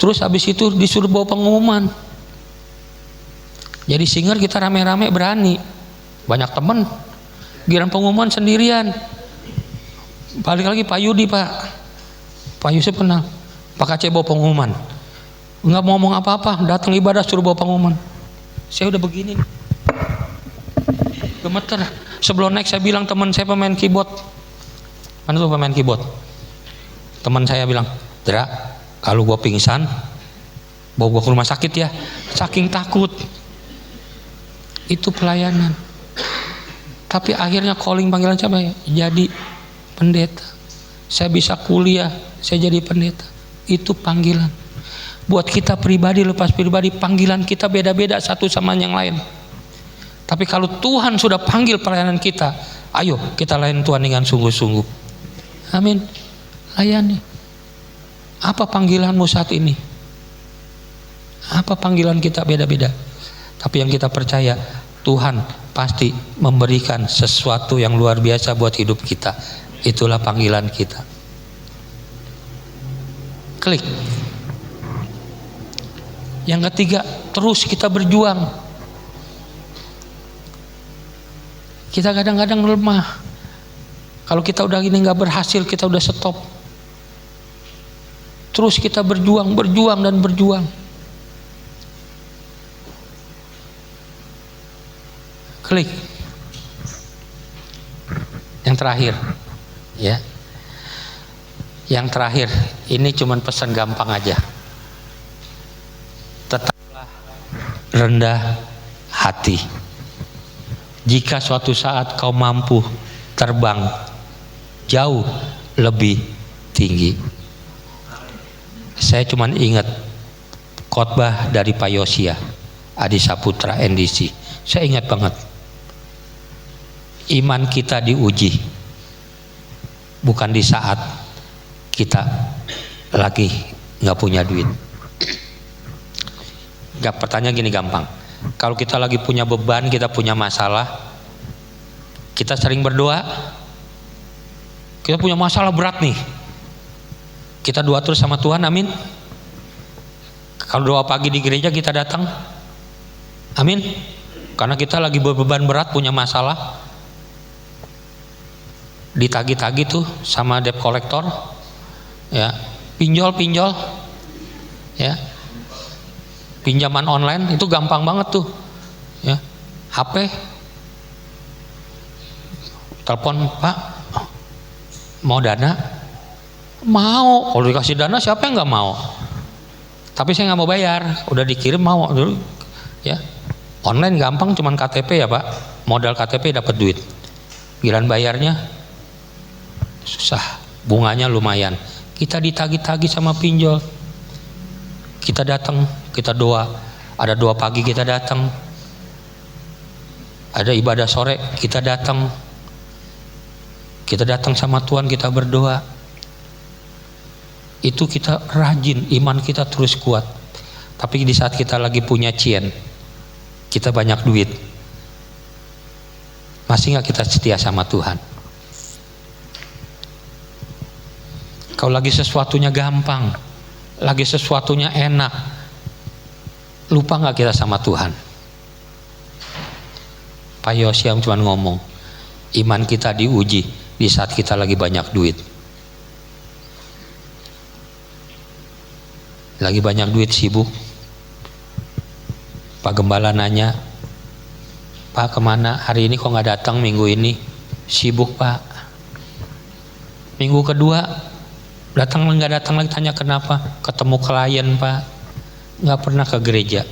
Terus habis itu disuruh bawa pengumuman. Jadi singer kita rame-rame berani. Banyak temen. Giran pengumuman sendirian. Balik lagi Pak Yudi Pak Yusuf kenal. Pak Kace bawa pengumuman. Nggak mau ngomong apa-apa, datang ibadah suruh bawa pengumuman. Saya udah begini nih. Gemeter. Sebelum naik saya bilang teman saya pemain keyboard. Mana tuh pemain keyboard? Teman saya bilang, Dra, kalau gua pingsan, bawa gua ke rumah sakit ya. Saking takut. Itu pelayanan. Tapi akhirnya calling panggilan siapa ya? Jadi pendeta. Saya bisa kuliah, saya jadi pendeta. Itu panggilan. Buat kita pribadi, lepas pribadi, panggilan kita beda-beda satu sama yang lain. Tapi kalau Tuhan sudah panggil pelayanan kita, ayo kita layani Tuhan dengan sungguh-sungguh. Amin. Layani. Apa panggilanmu saat ini? Apa panggilan kita? Beda-beda. Tapi yang kita percaya, Tuhan pasti memberikan sesuatu yang luar biasa buat hidup kita. Itulah panggilan kita. Klik. Yang ketiga, terus kita berjuang. Kita kadang-kadang lemah. Kalau kita udah gini nggak berhasil, kita udah stop. Terus kita berjuang dan berjuang. Klik. Yang terakhir, ya. Yang terakhir, ini cuman pesan gampang aja. Tetaplah rendah hati. Jika suatu saat kau mampu terbang jauh lebih tinggi. Saya cuman ingat khotbah dari Pak Yosia Adi Saputra NDC. Saya ingat banget. Iman kita diuji bukan di saat kita lagi nggak punya duit. Gak, pertanyaan gini gampang. Kalau kita lagi punya beban, kita punya masalah, kita sering berdoa. Kita punya masalah berat nih, kita doa terus sama Tuhan, amin. Kalau doa pagi di gereja kita datang, amin. Karena kita lagi beban berat, punya masalah, ditagi-tagi tuh sama debt collector, ya, pinjol, ya, pinjaman online itu gampang banget tuh, ya, HP, telepon, Pak, mau dana? Mau. Kalau dikasih dana siapa yang nggak mau? Tapi saya nggak mau bayar, udah dikirim mau dulu, ya. Online gampang, cuman KTP ya Pak, modal KTP dapat duit. Giliran bayarnya susah, bunganya lumayan. Kita ditagi-tagi sama pinjol. Kita datang, kita doa. Ada doa pagi kita datang, ada ibadah sore kita datang. Kita datang sama Tuhan, kita berdoa. Itu kita rajin, iman kita terus kuat. Tapi di saat kita lagi punya cien, kita banyak duit, masih nggak kita setia sama Tuhan? Kalau lagi sesuatunya gampang, lagi sesuatunya enak, lupa nggak kita sama Tuhan? Pak Yosia cuma ngomong, iman kita diuji di saat kita lagi banyak duit. Lagi banyak duit, sibuk. Pak Gembala nanya, Pak kemana hari ini, kok nggak datang minggu ini? Sibuk Pak. Minggu kedua datang nggak datang lagi, tanya kenapa? Ketemu klien Pak, nggak pernah ke gereja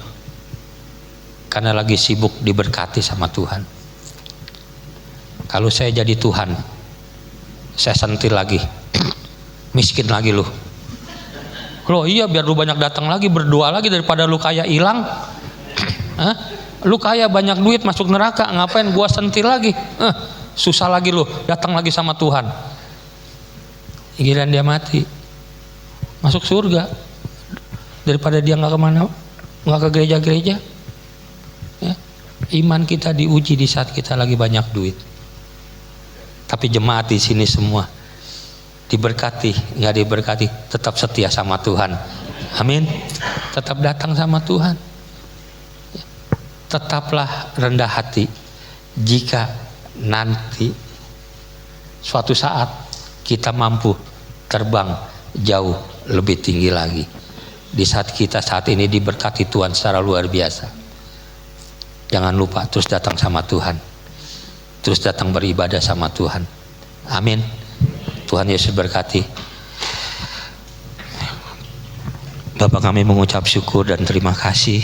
karena lagi sibuk diberkati sama Tuhan. Kalau saya jadi Tuhan, saya sentil lagi, miskin lagi lu. Loh iya, biar lu banyak datang lagi, berdoa lagi, daripada lu kaya hilang. Lu kaya banyak duit masuk neraka, ngapain gua sentil lagi? Susah lagi lu, datang lagi sama Tuhan. Giliran dia mati, masuk surga, daripada dia nggak kemana, nggak ke gereja-gereja. Ya. Iman kita diuji di saat kita lagi banyak duit. Tapi jemaat di sini semua diberkati, nggak diberkati, tetap setia sama Tuhan. Amin. Tetap datang sama Tuhan. Tetaplah rendah hati. Jika nanti suatu saat kita mampu terbang jauh lebih tinggi lagi, di saat kita saat ini diberkati Tuhan secara luar biasa, jangan lupa terus datang sama Tuhan, terus datang beribadah sama Tuhan. Amin. Tuhan Yesus berkati. Bapak, kami mengucap syukur dan terima kasih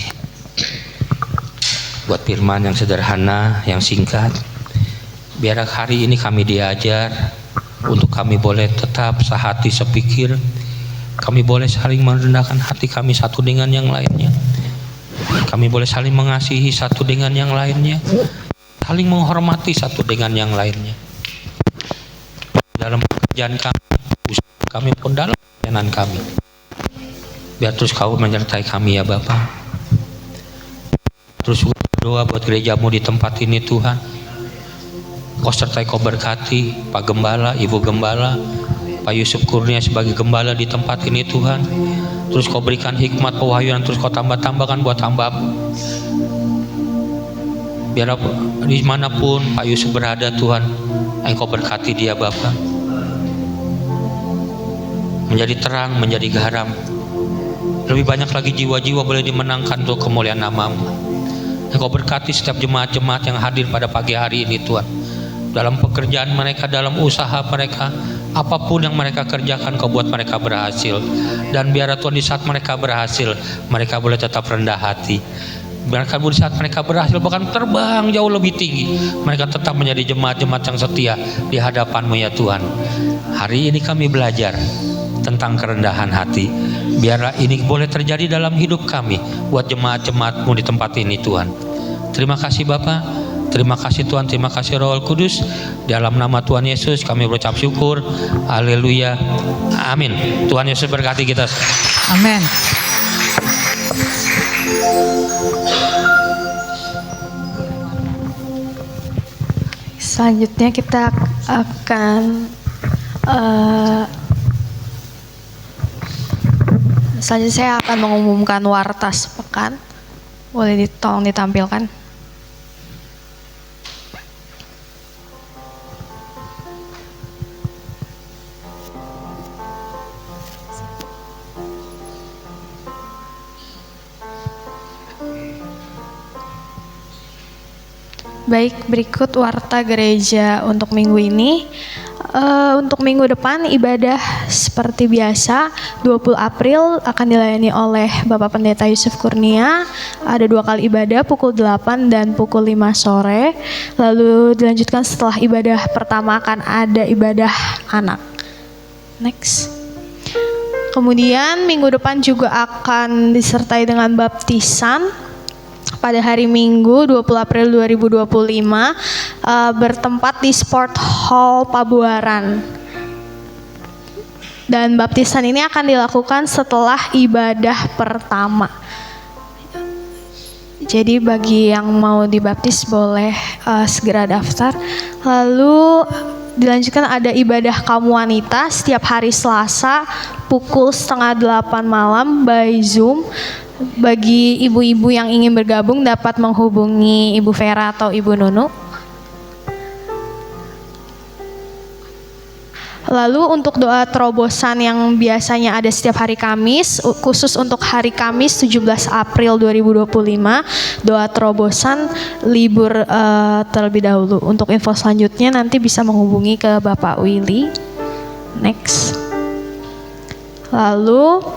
buat firman yang sederhana, yang singkat. Biar hari ini kami diajar untuk kami boleh tetap sehati sepikir, kami boleh saling merendahkan hati kami satu dengan yang lainnya. Kami boleh saling mengasihi satu dengan yang lainnya, saling menghormati satu dengan yang lainnya. Dalam pekerjaan kami, usaha kami pun dalam pelayanan kami. Biar terus Kau menyertai kami ya Bapa. Terus berdoa buat gerejamu di tempat ini Tuhan. Kau sertai, Kau berkati Pak Gembala, Ibu Gembala, Pak Yusuf Kurnia sebagai gembala di tempat ini Tuhan. Terus Kau berikan hikmat pewahyuan, terus Kau tambah-tambahkan buat hamba. Biar dimanapun Pak Yusuf berada Tuhan, Engkau berkati dia Bapa. Menjadi terang, menjadi garam. Lebih banyak lagi jiwa-jiwa boleh dimenangkan untuk kemuliaan nama-Mu. Engkau berkati setiap jemaat-jemaat yang hadir pada pagi hari ini Tuhan. Dalam pekerjaan mereka, dalam usaha mereka, apapun yang mereka kerjakan Kau buat mereka berhasil. Dan biar Tuhan di saat mereka berhasil, mereka boleh tetap rendah hati. Biarkan di saat mereka berhasil bahkan terbang jauh lebih tinggi, mereka tetap menjadi jemaat-jemaat yang setia di hadapan-Mu ya Tuhan. Hari ini kami belajar tentang kerendahan hati. Biarlah ini boleh terjadi dalam hidup kami buat jemaat-jemaat-Mu di tempat ini Tuhan. Terima kasih Bapa, terima kasih Tuhan, terima kasih Roh Kudus. Dalam nama Tuhan Yesus kami berucap syukur. Haleluya, amin. Tuhan Yesus berkati kita. Amin. Selanjutnya kita akan selanjutnya saya akan mengumumkan warta sepekan. Boleh tolong ditampilkan. Baik, berikut warta gereja untuk minggu ini. Untuk minggu depan ibadah seperti biasa 20 April akan dilayani oleh Bapak Pendeta Yusuf Kurnia. Ada 2 kali ibadah pukul 8 dan pukul 5 sore. Lalu dilanjutkan setelah ibadah pertama akan ada ibadah anak. Next. Kemudian minggu depan juga akan disertai dengan baptisan pada hari Minggu 20 April 2025 bertempat di Sport Hall Pabuaran. Dan baptisan ini akan dilakukan setelah ibadah pertama. Jadi bagi yang mau dibaptis boleh segera daftar. Lalu dilanjutkan ada ibadah kaum wanita setiap hari Selasa pukul 7:30 malam by Zoom. Bagi ibu-ibu yang ingin bergabung dapat menghubungi Ibu Vera atau Ibu Nunu. Lalu untuk doa terobosan yang biasanya ada setiap hari Kamis, khusus untuk hari Kamis 17 April 2025, doa terobosan libur terlebih dahulu. Untuk info selanjutnya nanti bisa menghubungi ke Bapak Willy. Next. Lalu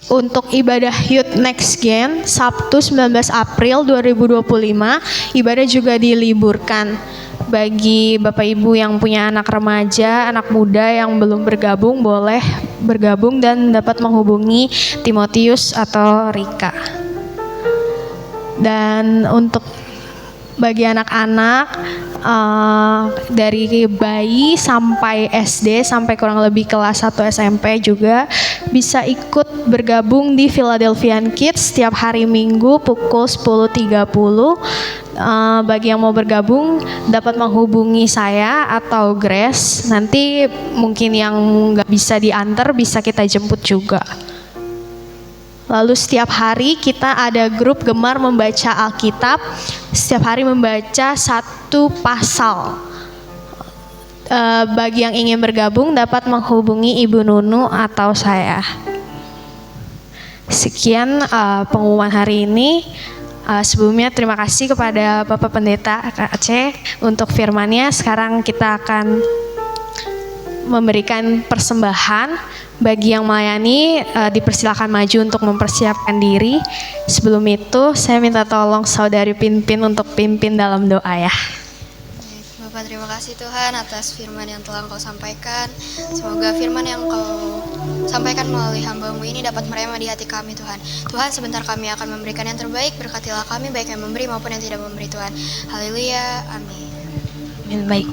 untuk ibadah Youth Next Gen Sabtu 19 April 2025 ibadah juga diliburkan. Bagi Bapak Ibu yang punya anak remaja, anak muda yang belum bergabung boleh bergabung dan dapat menghubungi Timotius atau Rika. Dan untuk bagi anak-anak dari bayi sampai SD sampai kurang lebih kelas 1 SMP juga bisa ikut bergabung di Philadelphian Kids setiap hari Minggu pukul 10.30. Bagi yang mau bergabung dapat menghubungi saya atau Grace. Nanti mungkin yang nggak bisa diantar bisa kita jemput juga. Lalu setiap hari kita ada grup gemar membaca Alkitab. Setiap hari membaca 1 pasal. Bagi yang ingin bergabung dapat menghubungi Ibu Nunu atau saya. Sekian pengumuman hari ini. Sebelumnya terima kasih kepada Bapak Pendeta Kak Aceh untuk firman-Nya. Sekarang kita akan memberikan persembahan. Bagi yang melayani dipersilakan maju untuk mempersiapkan diri. Sebelum itu saya minta tolong saudari Pinpin untuk pimpin dalam doa ya. Bapak berlimpah terima kasih Tuhan atas firman yang telah Engkau sampaikan. Semoga firman yang Engkau sampaikan melalui hamba-Mu ini dapat merema di hati kami Tuhan. Tuhan, sebentar kami akan memberikan yang terbaik, berkatilah kami baik yang memberi maupun yang tidak memberi Tuhan. Haleluya, amin. Amin. Baik.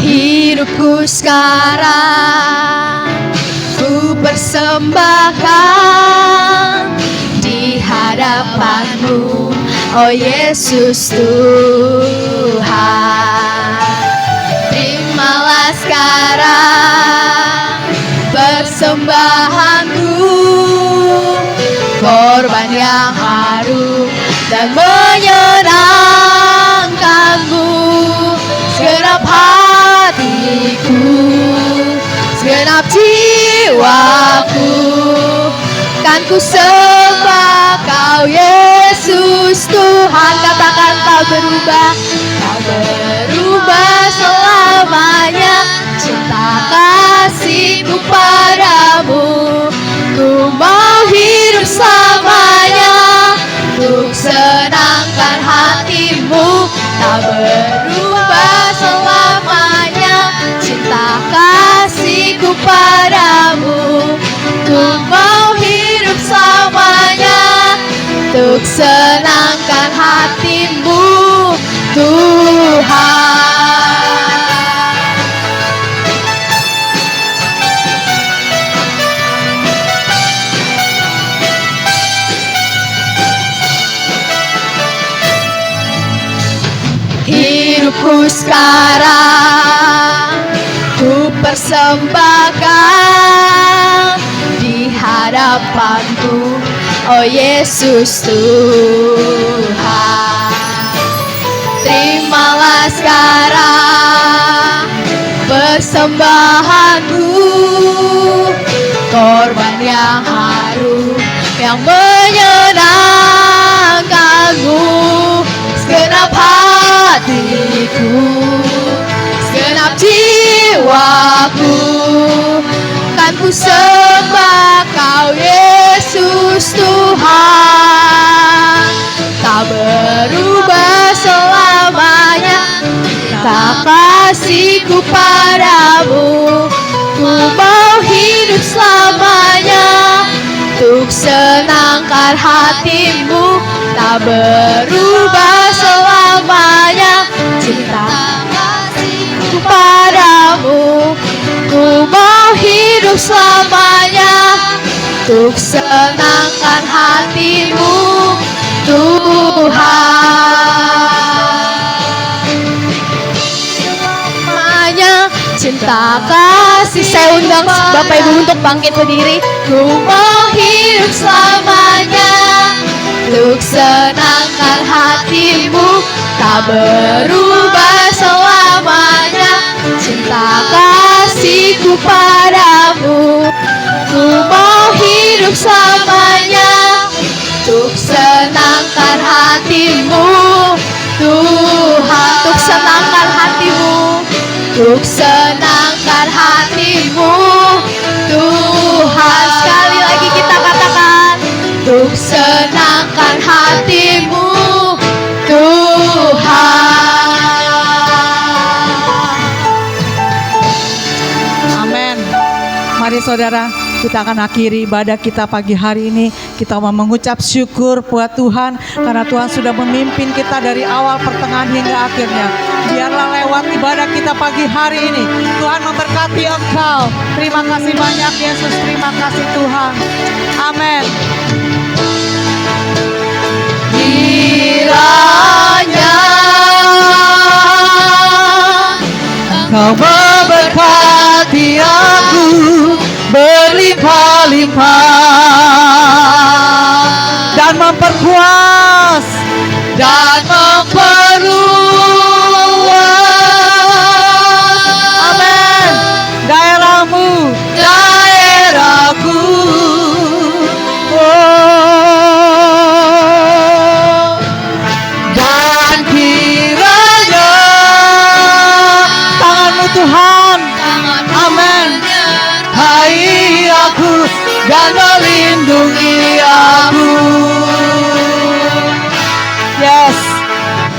Hidupku sekarang ku persembahkan di hadapan-Mu, oh Yesus Tuhan. Terimalah sekarang persembahanku, korban yang harum dan menyenangkan-Mu. Segenap hatiku, segenap jiwaku, kan ku sembah Kau Yesus Tuhan. Katakan tak berubah, tak berubah selamanya. Cinta kasih-Ku padamu, ku mau hidup selamanya untuk senangkan hati-Mu. Tak berubah selamanya cinta kasih-Ku padamu, ku mau hidup selamanya untuk senangkan hati-Mu Tuhan. Hidupku sekarang ku persembahkan di hadapan-Ku, oh Yesus Tuhan. Terimalah sekarang persembahanku, korban yang harum yang menyenangkan-Mu. Segenap hatiku, segenap jiwaku, kan ku sembah Kau Yesus Tuhan. Tak berubah selamanya cinta kasih-Ku padamu, ku mau hidup selamanya untuk senangkan hati-Mu. Tak berubah selamanya cinta kasih-Ku padamu, ku mau hidup selamanya untuk senangkan hati-Mu Tuhan. Selamanya cinta kasih. Saya undang Bapak Ibu untuk bangkit berdiri. Ku mau hidup selamanya untuk senangkan hati-Mu. Tak berubah selamanya cinta kasih-Ku padamu, ku mau hidup selamanya untuk senangkan hati-Mu Tuhan. Untuk senangkan hati-Mu, untuk senangkan hati-Mu Tuhan. Sekali lagi kita katakan, untuk senangkan hati-Mu Tuhan. Amin. Mari saudara, kita akan akhiri ibadah kita pagi hari ini. Kita mau mengucap syukur buat Tuhan karena Tuhan sudah memimpin kita dari awal, pertengahan hingga akhirnya. Biarlah lewat ibadah kita pagi hari ini Tuhan memberkati engkau. Terima kasih banyak Yesus, terima kasih Tuhan. Amin. Kiranya Engkau memberkati aku berlimpah-limpah Dan memperkuas dan memperluas, amin, daerahmu, daerahku. oh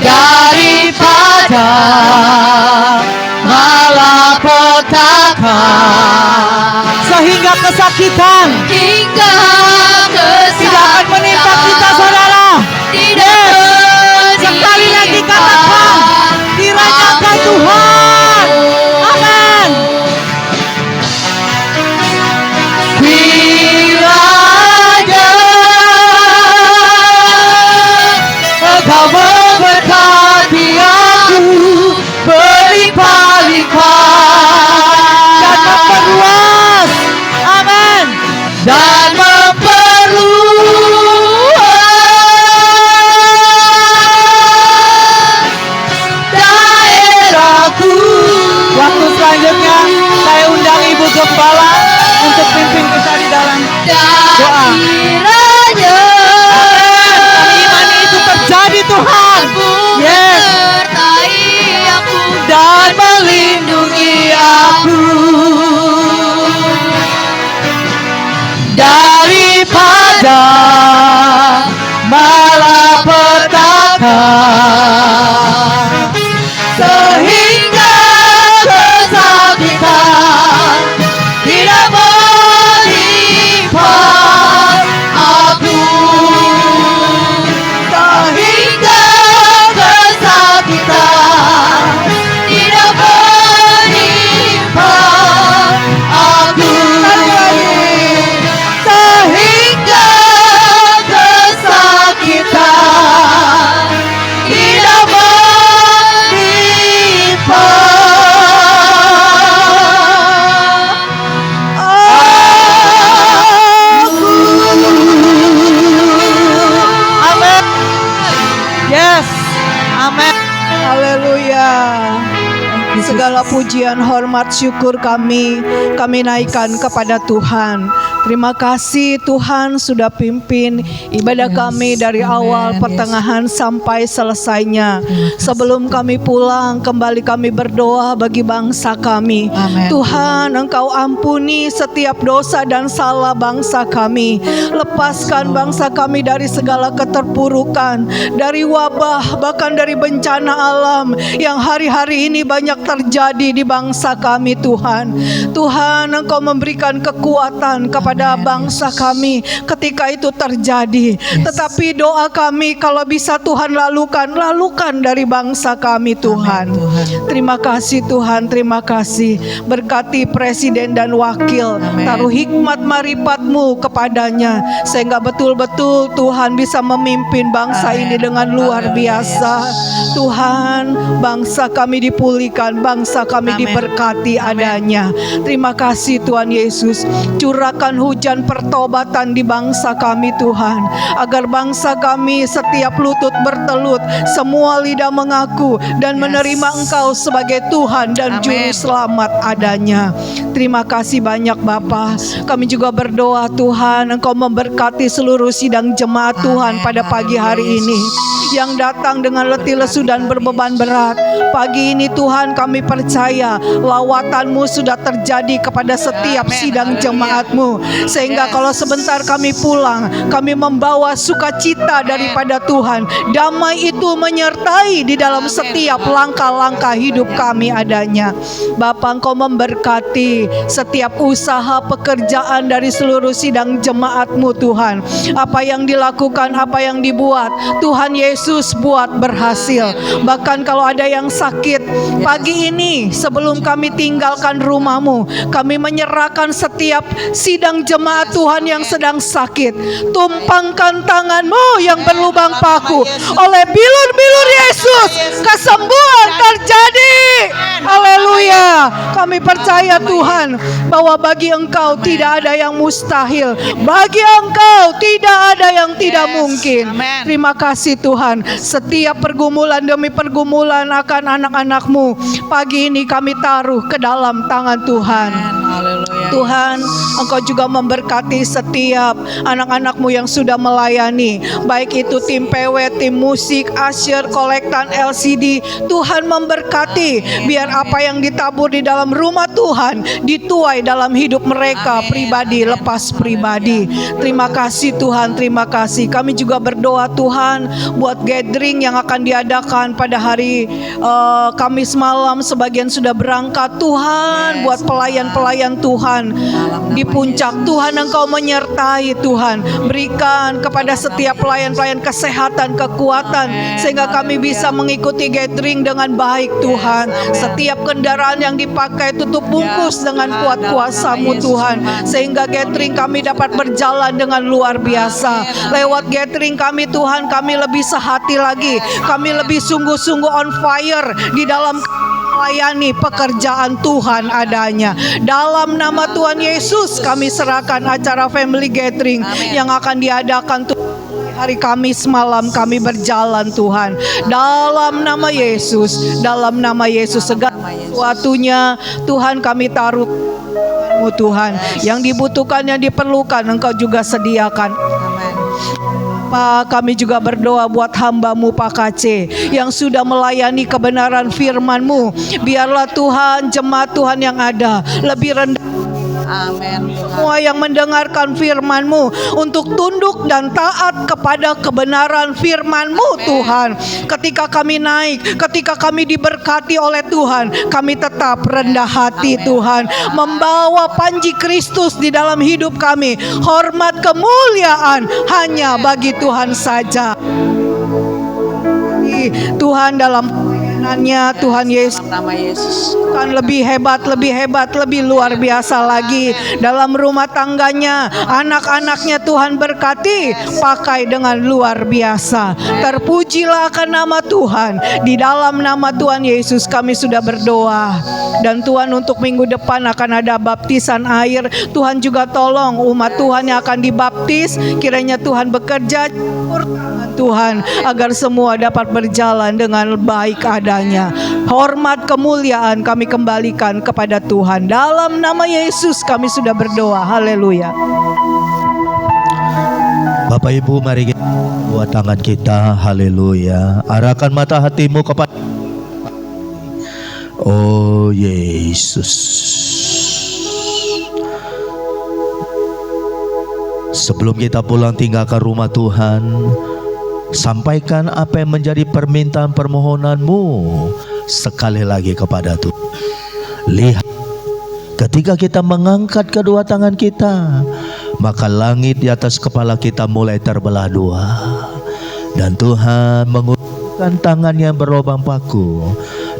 daripada malapetaka, sehingga kesakitan hingga tidak akan menimpa kita, saudara. Sekali lagi katakan, dirajakan Tuhan. Amin. Diraja, Engkau memberkati aku berlimpah-limpah dan memperluas. Amin. Dan daerahku. Waktu selanjutnya saya undang Ibu Gembala untuk pimpin kita di dalam doa. kiranya Kami imani itu terjadi, Tuhan. Yes. menyertai aku Dan melindungi aku daripada malapetaka, sehingga kesakitan tidak menimpa aku, sehingga kesakitan tidak menimpa aku, sehingga kesakitan tidak menimpa aku. Amin. Yes. Amin. Haleluya. Segala pujian, hormat, syukur kami naikkan kepada Tuhan. Terima kasih Tuhan sudah pimpin ibadah kami dari awal, pertengahan sampai selesainya. Sebelum kami pulang, kembali kami berdoa bagi bangsa kami. Tuhan, Engkau ampuni setiap dosa dan salah bangsa kami. Lepaskan bangsa kami dari segala keterpurukan, dari wabah, bahkan dari bencana alam yang hari-hari ini banyak terjadi di bangsa kami. Tuhan, Engkau memberikan kekuatan kepada bangsa kami ketika itu terjadi. Tetapi doa kami, kalau bisa Tuhan lalukan dari bangsa kami. Tuhan, terima kasih Tuhan, terima kasih. Berkati presiden dan wakil, taruh hikmat maripatmu kepadanya, sehingga betul-betul Tuhan bisa memimpin bangsa ini dengan luar biasa. Tuhan, bangsa kami dipulihkan, bangsa kami diberkati adanya. Terima kasih Tuhan Yesus. Curahkan hujan pertobatan di bangsa kami Tuhan, agar bangsa kami setiap lutut bertelut, semua lidah mengaku dan menerima Engkau sebagai Tuhan dan Juru Selamat adanya. Terima kasih banyak Bapa. Kami juga berdoa Tuhan, Engkau memberkati seluruh sidang jemaat Tuhan pada pagi hari ini, yang datang dengan letih lesu dan berbeban berat. Pagi ini Tuhan, kami percaya lawatan-Mu sudah terjadi kepada setiap sidang jemaat-Mu, sehingga kalau sebentar kami pulang, kami membawa sukacita daripada Tuhan. Damai itu menyertai di dalam setiap langkah-langkah hidup kami adanya. Bapa, Engkau memberkati setiap usaha pekerjaan dari seluruh sidang jemaat-Mu Tuhan. Apa yang dilakukan, apa yang dibuat, Tuhan Yesus buat berhasil. Bahkan kalau ada yang sakit, pagi ini sebelum kami tinggalkan rumah-Mu, kami menyerahkan setiap sidang jemaat Tuhan yang sedang sakit. Tumpangkan tangan-Mu yang berlubang paku, oleh bilur-bilur Yesus kesembuhan terjadi. Haleluya. Kami percaya Tuhan, bahwa bagi Engkau tidak ada yang mustahil, bagi Engkau tidak ada yang tidak mungkin. Terima kasih Tuhan. Setiap pergumulan demi pergumulan akan anak-anak-Mu, pagi ini kami taruh ke dalam tangan Tuhan. Tuhan, Engkau juga memberkati setiap anak-anak-Mu yang sudah melayani, baik itu tim PW, tim musik, usher, kolektan, LCD. Tuhan memberkati berkati. Biar apa yang ditabur di dalam rumah Tuhan dituai dalam hidup mereka pribadi, lepas pribadi. Terima kasih Tuhan, terima kasih. Kami juga berdoa Tuhan buat gathering yang akan diadakan pada hari Kamis malam. Sebagian sudah berangkat Tuhan, buat pelayan-pelayan Tuhan di puncak. Tuhan Engkau menyertai Tuhan. Berikan kepada setiap pelayan-pelayan kesehatan, kekuatan, sehingga kami bisa mengikuti gathering dengan baik Tuhan. Setiap kendaraan yang dipakai tutup bungkus dengan kuat kuasa-Mu Tuhan, sehingga gathering kami dapat berjalan dengan luar biasa. Lewat gathering kami Tuhan, kami lebih sehati lagi, kami lebih sungguh-sungguh on fire di dalam melayani pekerjaan Tuhan adanya. Dalam nama Tuhan Yesus kami serahkan acara family gathering yang akan diadakan hari Kamis malam. Kami berjalan Tuhan dalam nama Yesus, dalam nama Yesus. Segala sesuatunya Tuhan kami taruh Tuhan. Yang dibutuhkan, yang diperlukan Engkau juga sediakan. Pak, kami juga berdoa buat hamba-Mu Pak KC yang sudah melayani kebenaran firman-Mu. Biarlah Tuhan, jemaat Tuhan yang ada lebih rendah. Amin. Semua yang mendengarkan firman-Mu untuk tunduk dan taat kepada kebenaran firman-Mu Tuhan. Ketika kami naik, ketika kami diberkati oleh Tuhan, kami tetap rendah hati Tuhan, membawa panji Kristus di dalam hidup kami. Hormat kemuliaan hanya bagi Tuhan saja. Tuhan dalam pelayanannya Tuhan Yesus kan lebih hebat, lebih luar biasa lagi. Dalam rumah tangganya, anak-anaknya Tuhan berkati, pakai dengan luar biasa. Terpujilah akan nama Tuhan. Di dalam nama Tuhan Yesus kami sudah berdoa. Dan Tuhan, untuk minggu depan akan ada baptisan air. Tuhan juga tolong umat Tuhan yang akan dibaptis, kiranya Tuhan bekerja Tuhan, agar semua dapat berjalan dengan baik adanya. Hormat kemuliaan kami kembalikan kepada Tuhan. Dalam nama Yesus kami sudah berdoa. Haleluya. Bapak Ibu, mari kita buat tangan kita. Haleluya. Arahkan mata hatimu kepada Oh Yesus. Sebelum kita pulang tinggalkan rumah Tuhan, sampaikan apa yang menjadi permintaan permohonanmu sekali lagi kepada Tuhan. Lihat, ketika kita mengangkat kedua tangan kita, maka langit di atas kepala kita mulai terbelah dua. Dan Tuhan mengulurkan tangan yang berlubang paku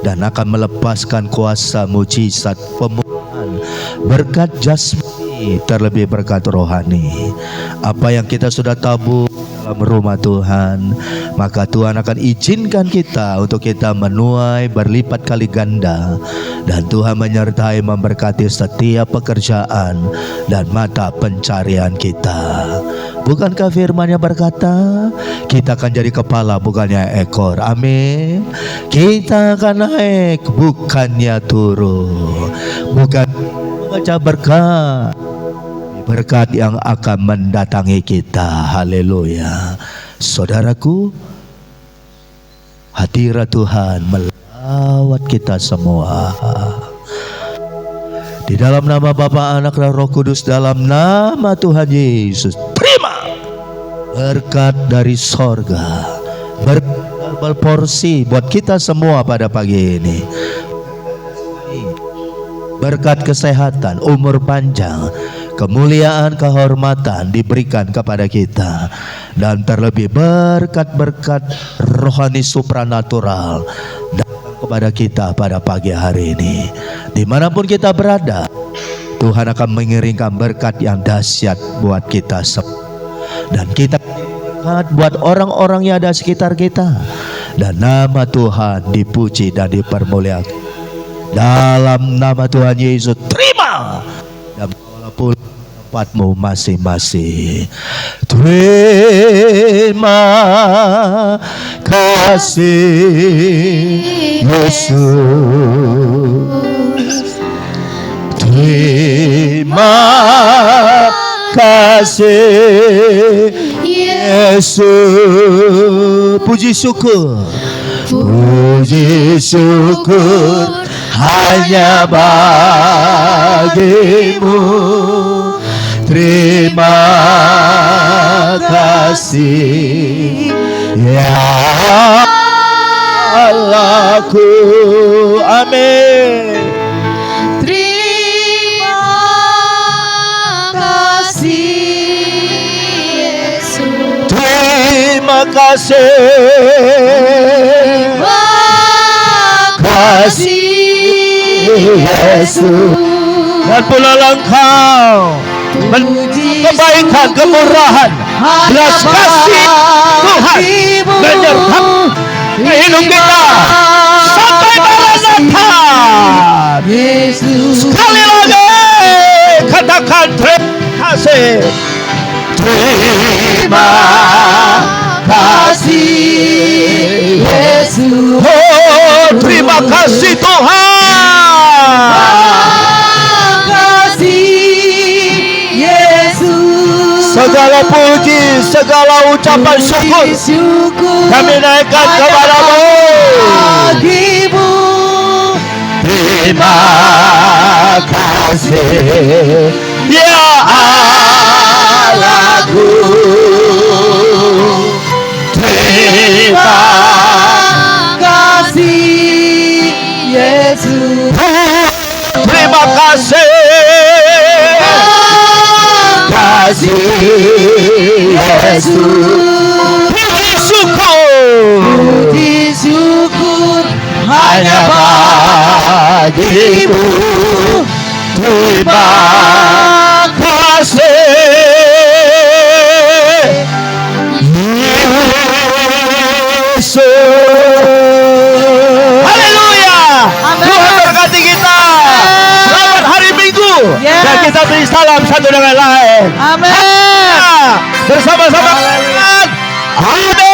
dan akan melepaskan kuasa mujizat pemulihan, berkat jasmani terlebih berkat rohani. Apa yang kita sudah tabur dalam rumah Tuhan, maka Tuhan akan izinkan kita untuk kita menuai berlipat kali ganda. Dan Tuhan menyertai memberkati setiap pekerjaan dan mata pencarian kita. Bukankah firman-Nya berkata, kita akan jadi kepala bukannya ekor. Amin. Kita akan naik bukannya turun. Bukan membaca berkat, berkat yang akan mendatangi kita. Haleluya. Saudaraku, hadirat Tuhan melawat kita semua. Di dalam nama Bapa, Anak, dan Roh Kudus, dalam nama Tuhan Yesus, terima berkat dari sorga, berporsi buat kita semua pada pagi ini. Berkat kesehatan, umur panjang, kemuliaan, kehormatan diberikan kepada kita. Dan terlebih berkat-berkat rohani supranatural datang kepada kita pada pagi hari ini. Dimanapun kita berada, Tuhan akan mengirimkan berkat yang dahsyat buat kita semua. Dan kita buat orang-orang yang ada sekitar kita. Dan nama Tuhan dipuji dan dipermuliakan. Dalam nama Tuhan Yesus, terima. Dan walaupun tempatmu masing-masing, terima kasih Yesus. Terima kasih Yesus. Puji syukur. Puji syukur hanya bagimu. Terima kasih ya Allahku. Amin. Terima kasih Yesus. Terima kasih. Terima kasih Yesus. Dan pula Engkau kebaikan, kemurahan, belas kasih Tuhan menyertai hidup kita sampai Maranatha. Sekali lagi katakan terima kasih. Terima kasih Yesus. Oh, terima kasih Tuhan. Segala puji, segala ucapan syukur kami naikkan kepadamu. Terima kasih ya Allahku. Terima kasih Yesus. Terima kasih. Yesus. Puji syukur hanya bagimu. Terima kasih Yesus. Haleluya. Tuhan berkati kita. Selamat hari Minggu. Dan kita beri salam satu dengan lain. Amin. Bersama-sama. Amin.